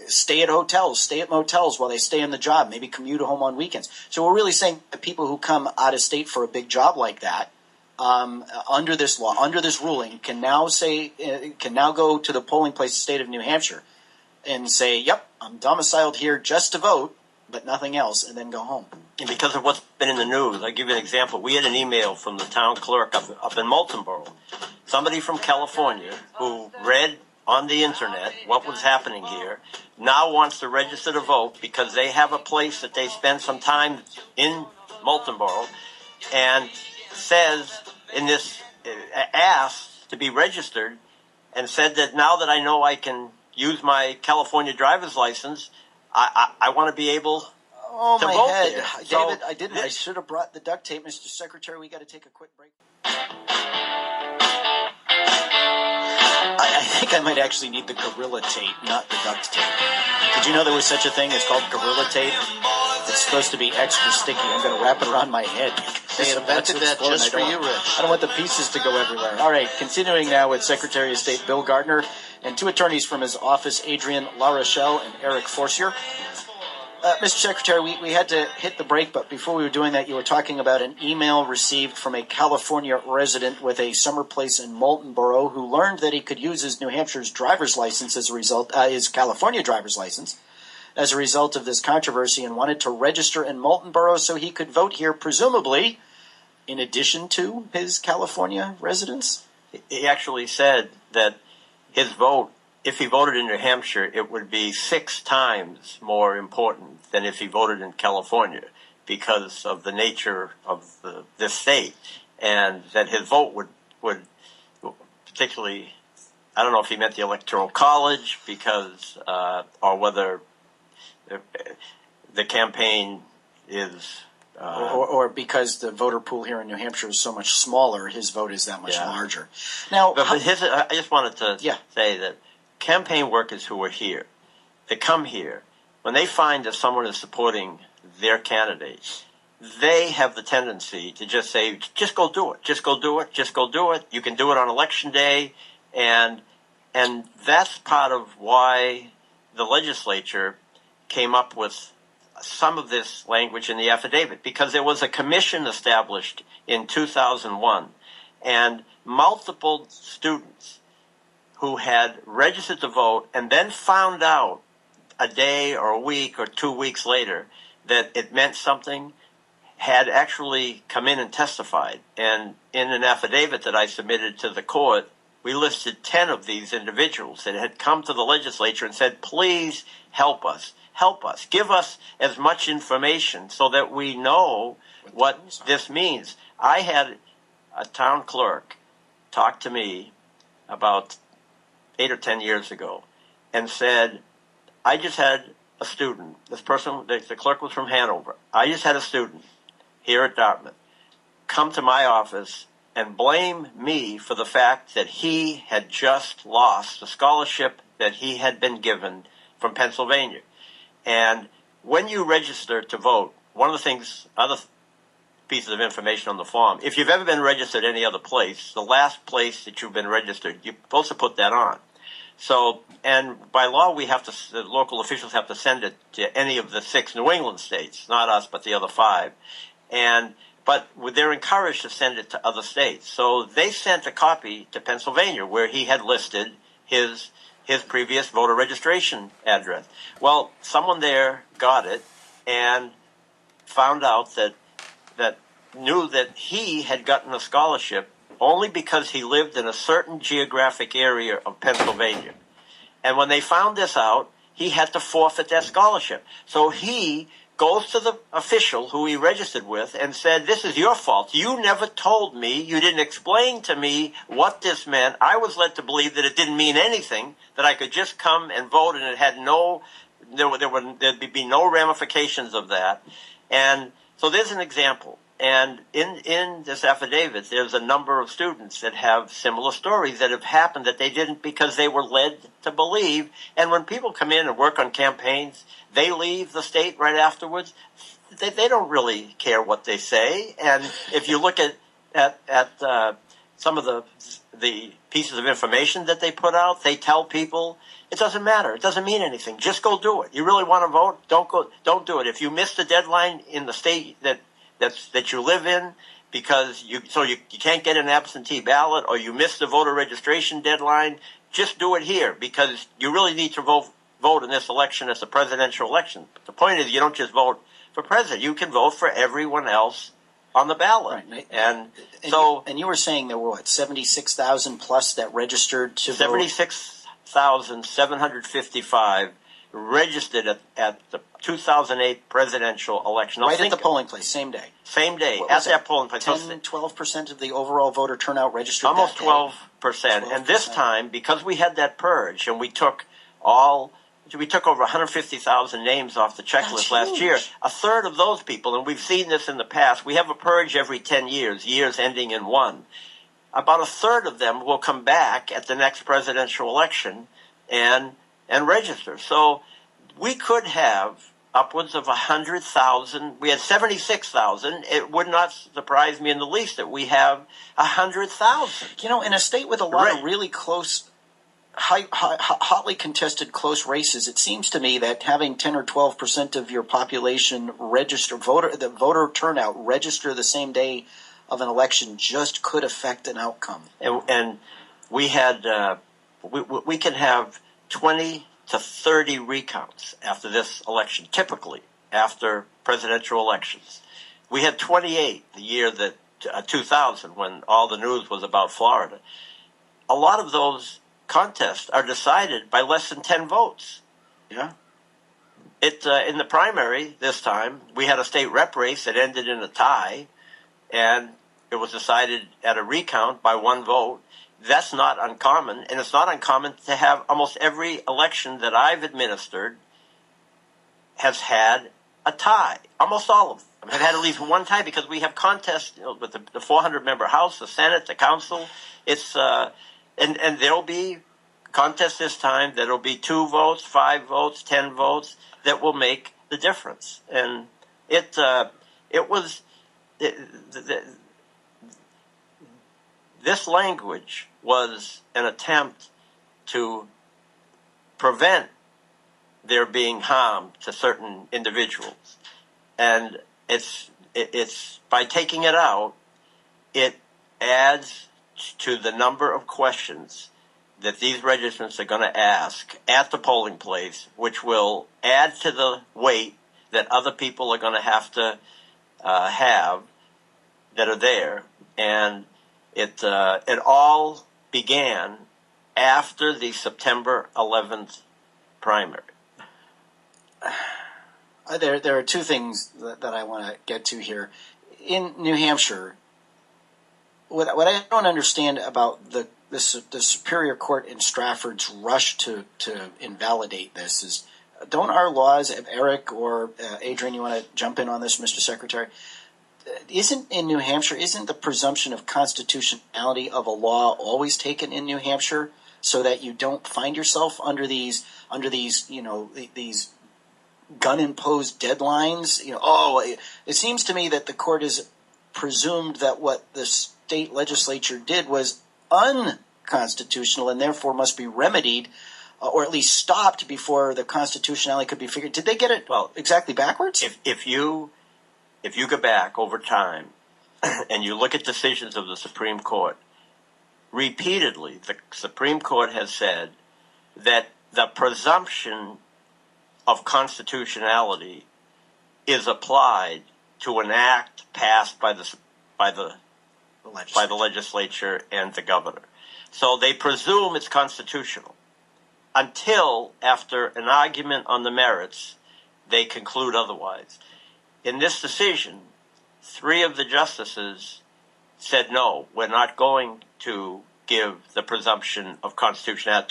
stay at hotels, stay at motels while they stay in the job, maybe commute home on weekends. So we're really saying that people who come out of state for a big job like that, under this law, under this ruling, can now go to the polling place, the state of New Hampshire, and say, "Yep, I'm domiciled here just to vote, but nothing else," and then go home. And because of what's been in the news, I'll give you an example. We had an email from the town clerk up in Moultonborough, somebody from California who read on the internet what was happening here, now wants to register to vote because they have a place that they spend some time in Moultonborough, and says in this, asked to be registered, and said that now that I know I can use my California driver's license, I want to be able to vote there. David, I didn't. I should have brought the duct tape, Mr. Secretary. We got to take a quick break. I think I might actually need the Gorilla Tape, not the duct tape. Did you know there was such a thing? It's called Gorilla Tape. It's supposed to be extra sticky. I'm going to wrap it around my head. They invented that just for you, Rich. I don't want the pieces to go everywhere. All right, continuing now with Secretary of State Bill Gardner and 2 attorneys from his office, Adrian LaRochelle and Eric Forcier. Mr. Secretary, we had to hit the break, but before we were doing that, you were talking about an email received from a California resident with a summer place in Moultonborough who learned that he could use his New Hampshire's driver's license as a result, his California driver's license, as a result of this controversy, and wanted to register in Moultonborough so he could vote here, presumably in addition to his California residence. He actually said that his vote, if he voted in New Hampshire, it would be 6 times more important than if he voted in California because of the nature of this state, and that his vote would particularly, I don't know if he meant the Electoral College because, or whether the campaign is... or because the voter pool here in New Hampshire is so much smaller, his vote is that much larger. Now, I just wanted to say that campaign workers who are here, they come here, when they find that someone is supporting their candidate, they have the tendency to just say, just go do it, just go do it, just go do it. You can do it on election day. And that's part of why the legislature came up with some of this language in the affidavit, because there was a commission established in 2001, and multiple students who had registered to vote and then found out a day or a week or 2 weeks later that it meant something had actually come in and testified. And in an affidavit that I submitted to the court, we listed 10 of these individuals that had come to the legislature and said, please help us, give us as much information so that we know what this means. I had a town clerk talk to me about 8 or 10 years ago and said, I just had a student, this person, the clerk was from Hanover, I just had a student here at Dartmouth come to my office and blame me for the fact that he had just lost the scholarship that he had been given from Pennsylvania. And when you register to vote, one of the things, other pieces of information on the form, if you've ever been registered any other place, the last place that you've been registered, you're supposed to put that on. So, and by law, the local officials have to send it to any of the 6 New England states, not us, but the other 5. But they're encouraged to send it to other states. So they sent a copy to Pennsylvania where he had listed his previous voter registration address. Well, someone there got it and found out that knew that he had gotten a scholarship only because he lived in a certain geographic area of Pennsylvania. And when they found this out, he had to forfeit that scholarship. So he goes to the official who he registered with and said, this is your fault. You never told me. You didn't explain to me what this meant. I was led to believe that it didn't mean anything, that I could just come and vote and it had there'd be no ramifications of that. And so there's an example. And in this affidavit, there's a number of students that have similar stories that have happened that they didn't because they were led to believe. And when people come in and work on campaigns, they leave the state right afterwards. They don't really care what they say. And if you look at some of the pieces of information that they put out, they tell people it doesn't matter. It doesn't mean anything. Just go do it. You really want to vote? Don't do it. If you miss the deadline in the state that you live in because you can't get an absentee ballot, or you miss the voter registration deadline, just do it here because you really need to vote in this election as a presidential election. But the point is, you don't just vote for president. You can vote for everyone else on the ballot. Right. And you were saying there were, what, 76,000 plus that registered to vote? 76,755 registered at the 2008 presidential election. Right at the polling place, same day. Same day, at that polling place. 12% of the overall voter turnout registered almost that day. 12%. And this time, because we had that purge and we took over 150,000 names off the checklist last year, a third of those people, and we've seen this in the past, we have a purge every 10 years ending in 1. About a third of them will come back at the next presidential election and register. So we could have upwards of 100,000. We had 76,000. It would not surprise me in the least that we have 100,000. You know, in a state with a lot of really close, hotly contested close races, it seems to me that having 10 or 12% of your population the voter turnout register the same day of an election just could affect an outcome. And we had we can have 20 to 30 recounts after this election, typically after presidential elections. We had 28 the year that 2000, when all the news was about Florida. A lot of those contests are decided by less than 10 votes. Yeah. In the primary this time, we had a state rep race that ended in a tie, and it was decided at a recount by 1 vote. That's not uncommon, and it's not uncommon to have almost every election that I've administered has had a tie. Almost all of them have had at least one tie because we have contests with the 400-member House, the Senate, the Council. It's and there'll be contests this time that'll be 2 votes, 5 votes, 10 votes that will make the difference. And It was this language was an attempt to prevent there being harm to certain individuals, and it's by taking it out, it adds to the number of questions that these registrants are going to ask at the polling place, which will add to the weight that other people are going to have have that are there. And it all began after the September 11th primary. There are two things that I want to get to here. In New Hampshire, what I don't understand about the Superior Court in Stratford's rush to invalidate this is, don't our laws, Eric or Adrian, you want to jump in on this, Mr. Secretary? Isn't in New Hampshire, isn't the presumption of constitutionality of a law always taken in New Hampshire so that you don't find yourself under these these gun-imposed deadlines? It seems to me that the court has presumed that what the state legislature did was unconstitutional and therefore must be remedied or at least stopped before the constitutionality could be figured. Did they get it exactly backwards? If you go back over time and you look at decisions of the Supreme Court, repeatedly the Supreme Court has said that the presumption of constitutionality is applied to an act passed by the legislature and the governor. So they presume it's constitutional until, after an argument on the merits, they conclude otherwise. In this decision, 3 of the justices said, no, we're not going to give the presumption of constitutionality.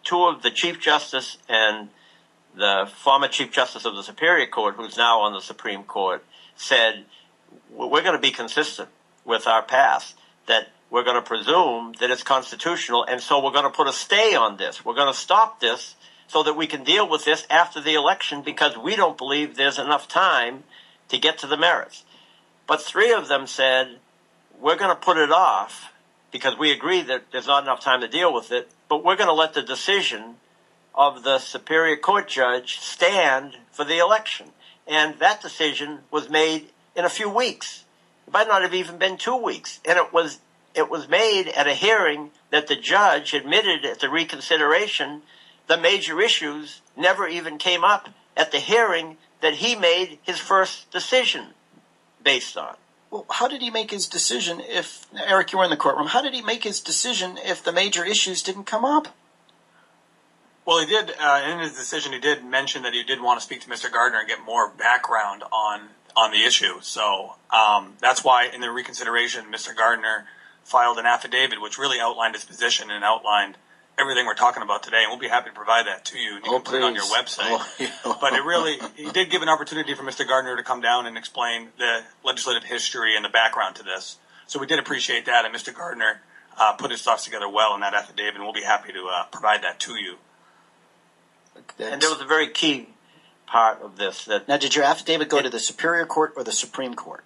Two of the Chief Justice and the former Chief Justice of the Superior Court, who's now on the Supreme Court, said, we're going to be consistent with our past, that we're going to presume that it's constitutional, and so we're going to put a stay on this. We're going to stop this so that we can deal with this after the election because we don't believe there's enough time to get to the merits. But 3 of them said, we're going to put it off because we agree that there's not enough time to deal with it, but we're going to let the decision of the Superior Court judge stand for the election. And that decision was made in a few weeks. It might not have even been 2 weeks. And it was made at a hearing that the judge admitted at the reconsideration the major issues never even came up at the hearing that he made his first decision based on. Well, how did he make his decision if, Eric, you were in the courtroom, how did he make his decision if the major issues didn't come up? Well, he did, in his decision, he did mention that he did want to speak to Mr. Gardner and get more background on the issue. So that's why in the reconsideration, Mr. Gardner filed an affidavit which really outlined his position and outlined everything we're talking about today. And we'll be happy to provide that to you. And you can put it on your website. But he did give an opportunity for Mr. Gardner to come down and explain the legislative history and the background to this. So we did appreciate that. And Mr. Gardner put his thoughts together well in that affidavit. And we'll be happy to provide that to you. And there was a very key part of this. Now, did your affidavit go to the Superior Court or the Supreme Court?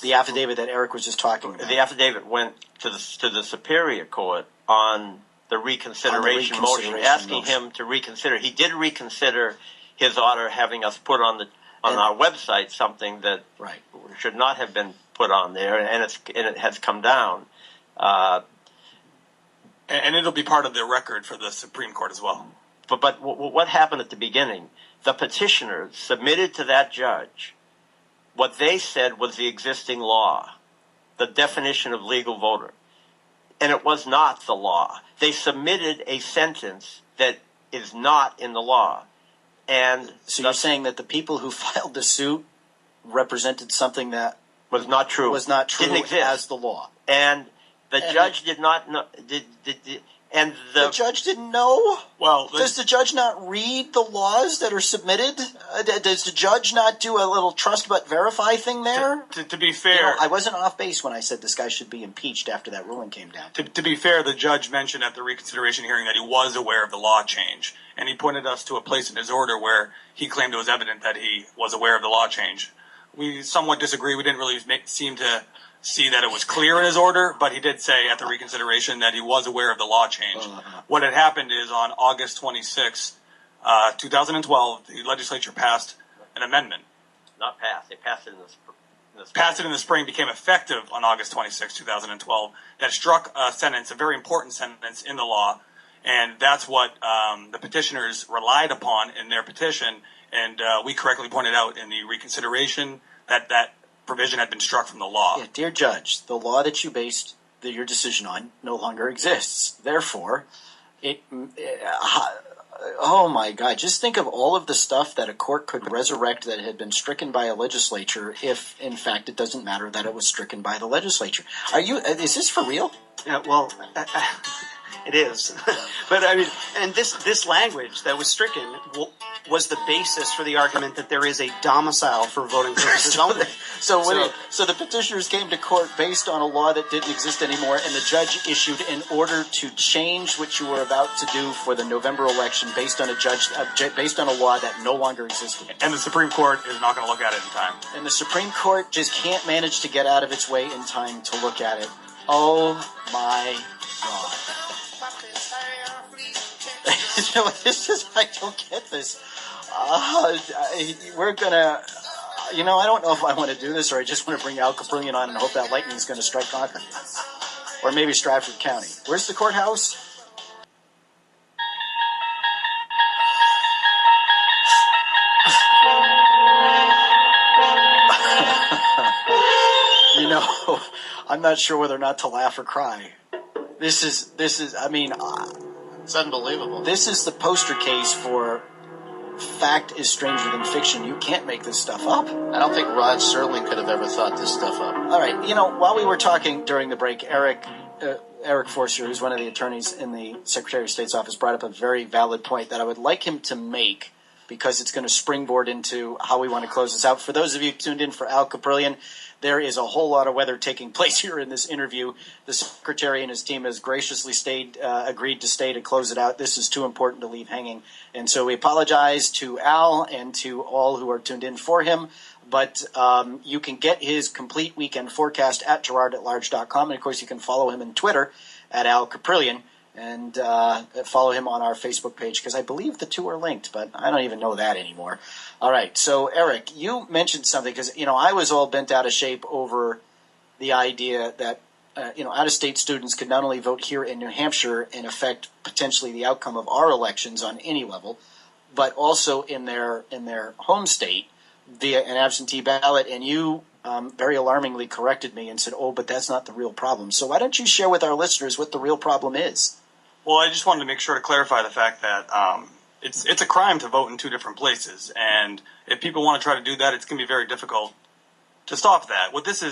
The affidavit that Eric was just talking about. The affidavit went to the Superior Court on the reconsideration motion, asking him to reconsider. He did reconsider his order, having us put on our website something that should not have been put on there, and it has come down. And it'll be part of the record for the Supreme Court as well. But what happened at the beginning? The petitioners submitted to that judge what they said was the existing law, the definition of legal voter. And it was not the law. They submitted a sentence that is not in the law. And so you're saying that the people who filed the suit represented something that was not true. Didn't exist as the law. And the judge did not know. And the judge didn't know? Well, does the judge not read the laws that are submitted? Does the judge not do a little trust but verify thing there? To be fair, I wasn't off base when I said this guy should be impeached after that ruling came down. To be fair, the judge mentioned at the reconsideration hearing that he was aware of the law change, and he pointed us to a place in his order where he claimed it was evident that he was aware of the law change. we somewhat disagree. We didn't really seem to see that it was clear in his order, but he did say at the reconsideration that he was aware of the law change. What had happened is on August 26, 2012, the legislature passed an amendment. Not passed. They passed it in the spring. Passed it in the spring, became effective on August 26, 2012, that struck a sentence, a very important sentence in the law, and that's what the petitioners relied upon in their petition, and we correctly pointed out in the reconsideration that that provision had been struck from the law. Yeah, dear Judge, the law that you based your decision on no longer exists. Therefore, oh my God, just think of all of the stuff that a court could resurrect that had been stricken by a legislature if, in fact, it doesn't matter that it was stricken by the legislature. Is this for real? Yeah, well, it is. But I mean, and this language that was stricken was the basis for the argument that there is a domicile for voting purposes only. So the petitioners came to court based on a law that didn't exist anymore, and the judge issued an order to change what you were about to do for the November election based on based on a law that no longer existed. And the Supreme Court is not going to look at it in time. And the Supreme Court just can't manage to get out of its way in time to look at it. Oh my God. I don't get this. We're gonna, I don't know if I want to do this or I just want to bring Al Caprillion on and hope that lightning's going to strike Concord. Or maybe Stratford County. Where's the courthouse? I'm not sure whether or not to laugh or cry. This is, It's unbelievable. This is the poster case for fact is stranger than fiction. You can't make this stuff up. I don't think Rod Serling could have ever thought this stuff up. All right, while we were talking during the break, Eric Forster, who's one of the attorneys in the Secretary of State's office, brought up a very valid point that I would like him to make because it's going to springboard into how we want to close this out. For those of you tuned in for Al Caprillion, there is a whole lot of weather taking place here in this interview. The Secretary and his team has graciously agreed to stay to close it out. This is too important to leave hanging. And so we apologize to Al and to all who are tuned in for him. But you can get his complete weekend forecast at girardatlarge.com. And, of course, you can follow him on Twitter at Al Caprillion and follow him on our Facebook page because I believe the two are linked, but I don't even know that anymore. All right, so Eric, you mentioned something because, I was all bent out of shape over the idea that, out-of-state students could not only vote here in New Hampshire and affect potentially the outcome of our elections on any level, but also in their home state via an absentee ballot. And you very alarmingly corrected me and said, but that's not the real problem. So why don't you share with our listeners what the real problem is? Well, I just wanted to make sure to clarify the fact that it's a crime to vote in two different places, and if people want to try to do that, it's going to be very difficult to stop that. What this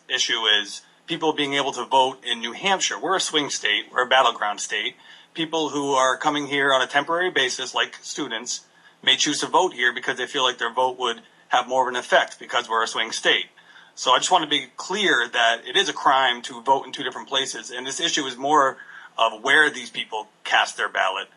issue is people being able to vote in New Hampshire. We're a swing state. We're a battleground state. People who are coming here on a temporary basis, like students, may choose to vote here because they feel like their vote would have more of an effect because we're a swing state. So I just want to be clear that it is a crime to vote in two different places, and this issue is more of where these people cast their ballot.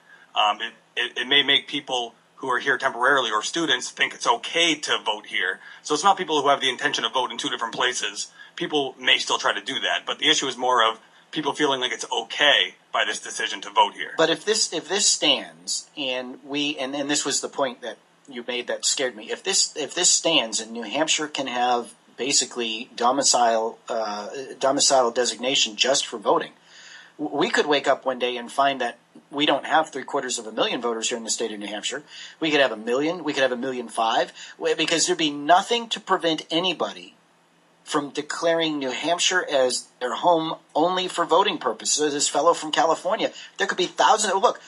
It may make people who are here temporarily or students think it's okay to vote here. So it's not people who have the intention to vote in two different places. People may still try to do that, but the issue is more of people feeling like it's okay by this decision to vote here. But if this stands, and this was the point that you made that scared me. If this stands, and New Hampshire can have basically domicile designation just for voting, we could wake up one day and find that we don't have 750,000 voters here in the state of New Hampshire. We could have 1 million. We could have 1.5 million, because there'd be nothing to prevent anybody from declaring New Hampshire as their home only for voting purposes. So this fellow from California, there could be thousands. Look,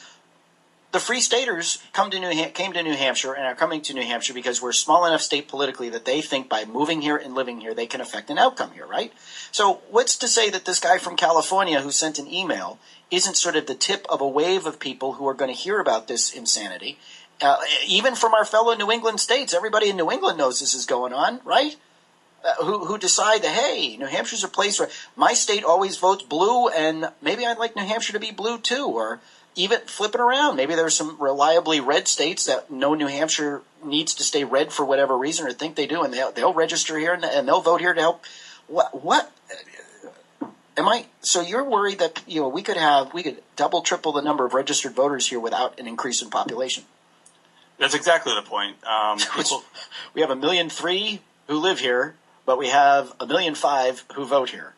the Free Staters came to New Hampshire and are coming to New Hampshire because we're a small enough state politically that they think by moving here and living here, they can affect an outcome here, right? So what's to say that this guy from California who sent an email isn't sort of the tip of a wave of people who are going to hear about this insanity? Even from our fellow New England states, everybody in New England knows this is going on, right? Who decide that, hey, New Hampshire's a place where my state always votes blue, and maybe I'd like New Hampshire to be blue too, or even flip it around. Maybe there's some reliably red states that know New Hampshire needs to stay red for whatever reason or think they do, and they'll register here and they'll vote here to help. What am I? So you're worried that we could double, triple the number of registered voters here without an increase in population? That's exactly the point. We have 1.3 million who live here, but we have 1.5 million who vote here.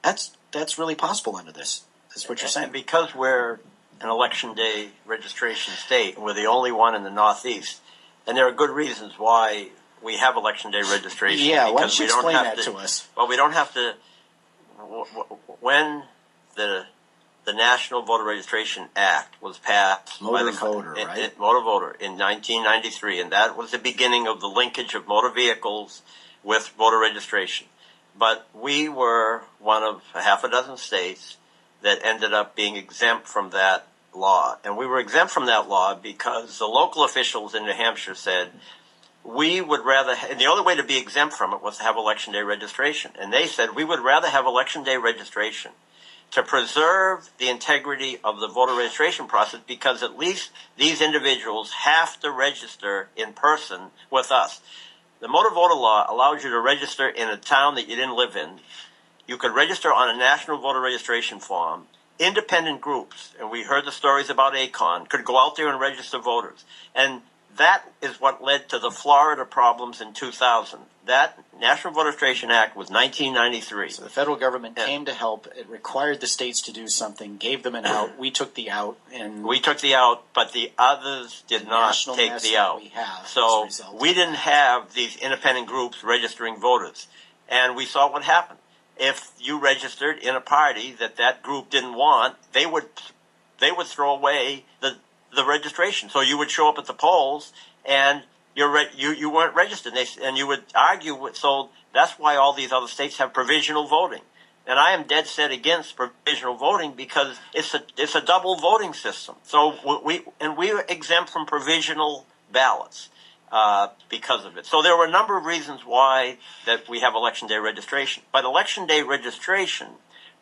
That's really possible under this. That's what you're saying. And because we're an election day registration state, and we're the only one in the Northeast, and there are good reasons why we have election day registration. Yeah, why don't you explain that to us? Well, we don't have to. When the National Voter Registration Act was passed Motor voter in 1993, and that was the beginning of the linkage of motor vehicles with voter registration. But we were one of a half a dozen states that ended up being exempt from that law. And we were exempt from that law because the local officials in New Hampshire said, we would rather, and the only way to be exempt from it was to have election day registration. And they said, we would rather have election day registration to preserve the integrity of the voter registration process, because at least these individuals have to register in person with us. The motor voter law allows you to register in a town that you didn't live in. You could register on a national voter registration form. Independent groups, and we heard the stories about ACON, could go out there and register voters. And that is what led to the Florida problems in 2000. That National Voter Registration Act was 1993. So the federal government came to help. It required the states to do something, gave them an out. We took the out. We took the out, but the others did not take the out. So we didn't have these independent groups registering voters. And we saw what happened. If you registered in a party that group didn't want, they would throw away the registration. So you would show up at the polls and you weren't registered, and you would argue with. So that's why all these other states have provisional voting. And I am dead set against provisional voting because it's a double voting system. So we're exempt from provisional ballots because of it. So there were a number of reasons why that we have election day registration. But election day registration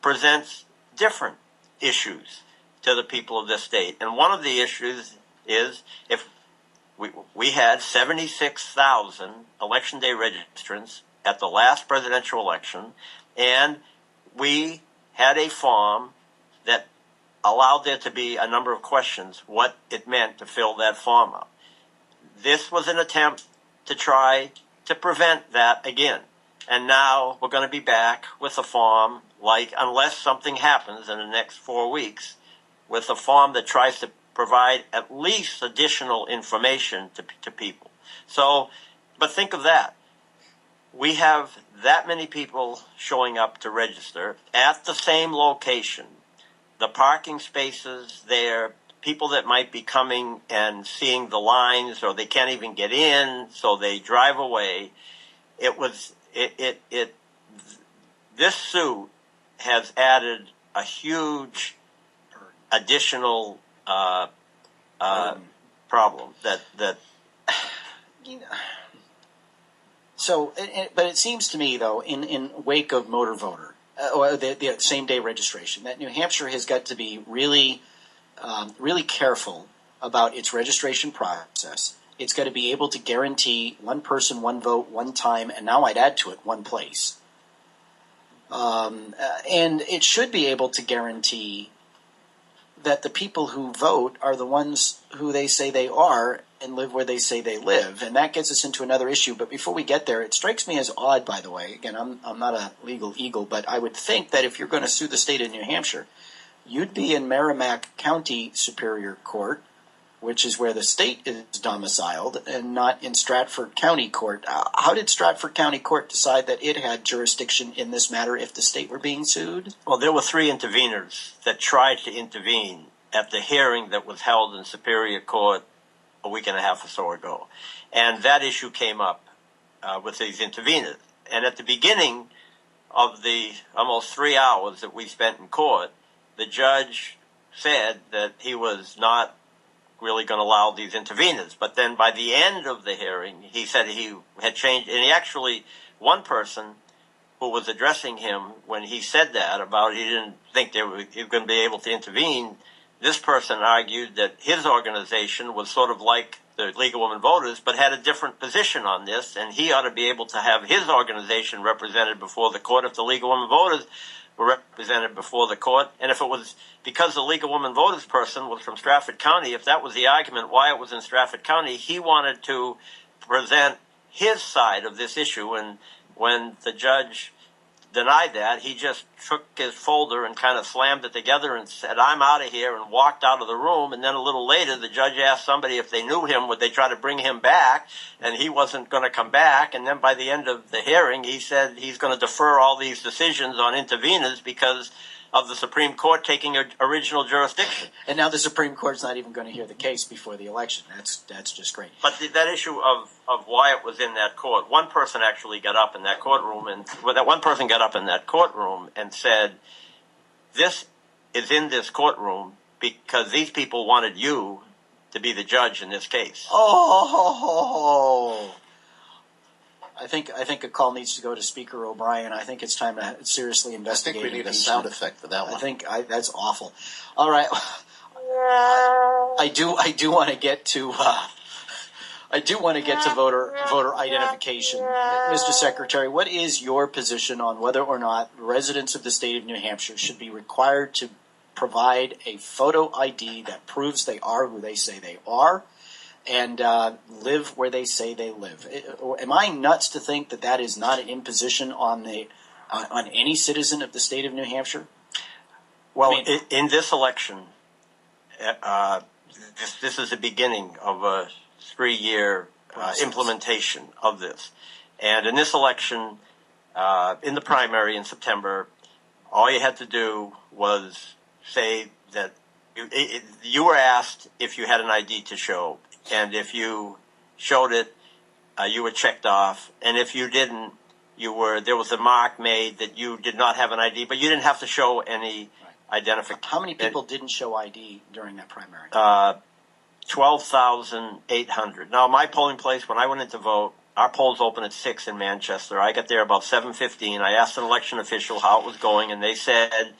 presents different issues to the people of this state. And one of the issues is if we had 76,000 election day registrants at the last presidential election, and we had a form that allowed there to be a number of questions, what it meant to fill that form out. This was an attempt to try to prevent that again. And now we're going to be back with a form, unless something happens in the next 4 weeks, with a form that tries to provide at least additional information to people. So, but think of that. We have that many people showing up to register at the same location. The parking spaces there, people that might be coming and seeing the lines, or they can't even get in, so they drive away. This suit has added a huge additional problem that. So, but it seems to me, though, in wake of motor voter, or the same day registration, that New Hampshire has got to be really, really careful about its registration process. It's got to be able to guarantee one person, one vote, one time, and now I'd add to it, one place. And it should be able to guarantee that the people who vote are the ones who they say they are and live where they say they live. And that gets us into another issue. But before we get there, it strikes me as odd, by the way. Again, I'm not a legal eagle, but I would think that if you're going to sue the state of New Hampshire, you'd be in Merrimack County Superior Court, which is where the state is domiciled, and not in Stratford County Court. How did Stratford County Court decide that it had jurisdiction in this matter if the state were being sued? Well, there were 3 interveners that tried to intervene at the hearing that was held in Superior Court a week and a half or so ago. And that issue came up with these interveners. And at the beginning of the almost 3 hours that we spent in court, the judge said that he was not really going to allow these interveners. But then by the end of the hearing, he said he had changed. And he actually, one person who was addressing him when he said that about he didn't think he was going to be able to intervene, this person argued that his organization was sort of like the League of Women Voters, but had a different position on this, and he ought to be able to have his organization represented before the court if the League of Women Voters were represented before the court. And if it was because the League of Women Voters person was from Stratford County, if that was the argument why it was in Stratford County, he wanted to present his side of this issue. And when the judge denied that, he just took his folder and kind of slammed it together and said, "I'm out of here," and walked out of the room. And then a little later, the judge asked somebody if they knew him, would they try to bring him back? And he wasn't going to come back. And then by the end of the hearing, he said he's going to defer all these decisions on interveners because of the Supreme Court taking original jurisdiction. And now the Supreme Court's not even going to hear the case before the election. That's just great. But that issue of why it was in that court, one person actually got up in that courtroom, and that one person got up in that courtroom and said, "This is in this courtroom because these people wanted you to be the judge in this case." Oh, I think a call needs to go to Speaker O'Brien. I think it's time to seriously investigate. I think we need a sound effect for that one. I think that's awful. All right, I do want to get to voter identification, Mr. Secretary. What is your position on whether or not residents of the state of New Hampshire should be required to provide a photo ID that proves they are who they say they are, and live where they say they live? Am I nuts to think that is not an imposition on any citizen of the state of New Hampshire? Well, in this election, this is the beginning of a 3-year implementation of this. And in this election, in the primary in September, all you had to do was say that you were asked if you had an ID to show. And if you showed it, you were checked off. And if you didn't, there was a mark made that you did not have an ID, but you didn't have to show any identification. How many people didn't show ID during that primary? 12,800. Now, my polling place, when I went in to vote, our polls open at 6 in Manchester. I got there about 7:15. I asked an election official how it was going, and they said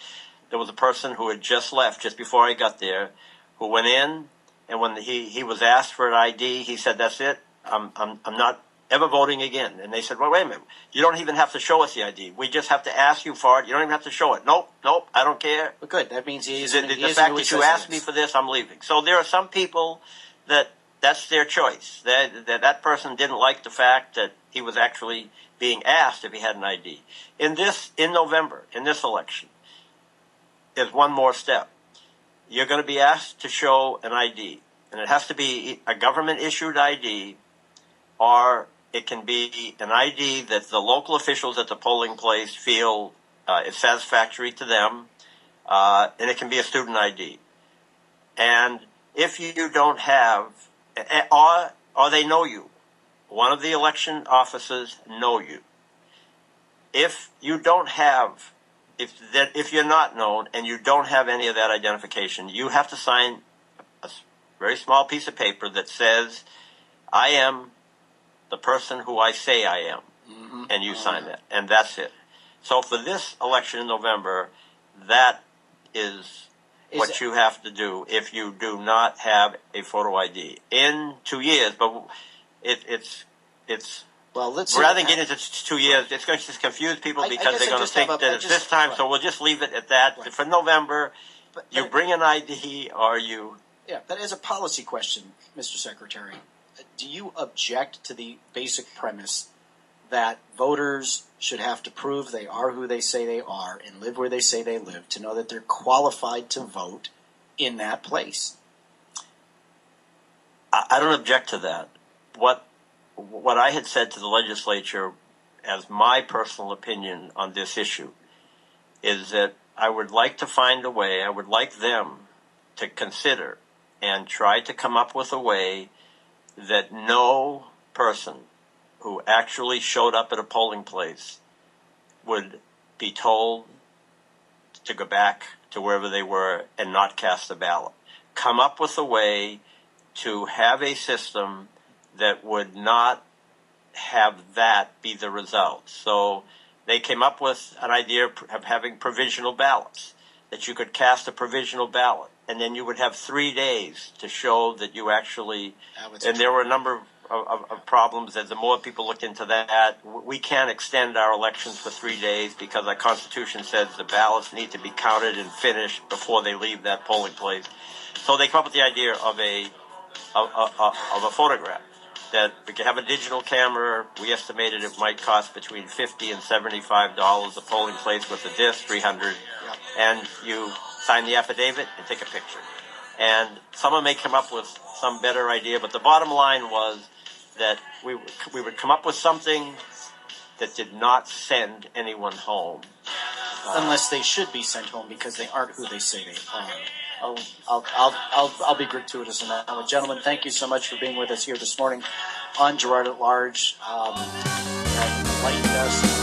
there was a person who had just left just before I got there who went in. And when he was asked for an ID, he said, "That's it. I'm not ever voting again." And they said, "Well, wait a minute. You don't even have to show us the ID. We just have to ask you for it. You don't even have to show it." Nope, I don't care. But good. That means the fact that you asked me for this, I'm leaving. So there are some people that's their choice. That person didn't like the fact that he was actually being asked if he had an ID. In November, in this election, there's one more step. You're going to be asked to show an ID, and it has to be a government-issued ID, or it can be an ID that the local officials at the polling place feel is satisfactory to them, and it can be a student ID. And if you don't have, or they know you, one of the election officers know you. If you don't have, if you're not known and you don't have any of that identification, you have to sign a very small piece of paper that says, "I am the person who I say I am," and you sign that, and that's it. So for this election in November, that is what you have to do if you do not have a photo ID in 2 years. But it's well, rather than get into 2 years, it's going to just confuse people because they're going to think that it's this time. So we'll just leave it at that. Right. For November, you bring an ID or you. Yeah, but as a policy question, Mr. Secretary, do you object to the basic premise that voters should have to prove they are who they say they are and live where they say they live to know that they're qualified to vote in that place? I don't object to that. What I had said to the legislature as my personal opinion on this issue is that I would like to find a way, I would like them to consider and try to come up with a way that no person who actually showed up at a polling place would be told to go back to wherever they were and not cast a ballot. Come up with a way to have a system that would not have that be the result. So they came up with an idea of having provisional ballots, that you could cast a provisional ballot. and then you would have 3 days to show that you actually. And there were a number of problems. As the more people looked into that, we can't extend our elections for 3 days because our Constitution says the ballots need to be counted and finished before they leave that polling place. So they come up with the idea of a photograph. That we could have a digital camera. We estimated it might cost between $50 and $75 a polling place with a disc, $300, and you sign the affidavit and take a picture. And someone may come up with some better idea, but the bottom line was that we would come up with something that did not send anyone home. Unless they should be sent home because they aren't who they say they are. I'll be gratuitous in that. Gentlemen, thank you so much for being with us here this morning on Girard at Large. Enlightened us.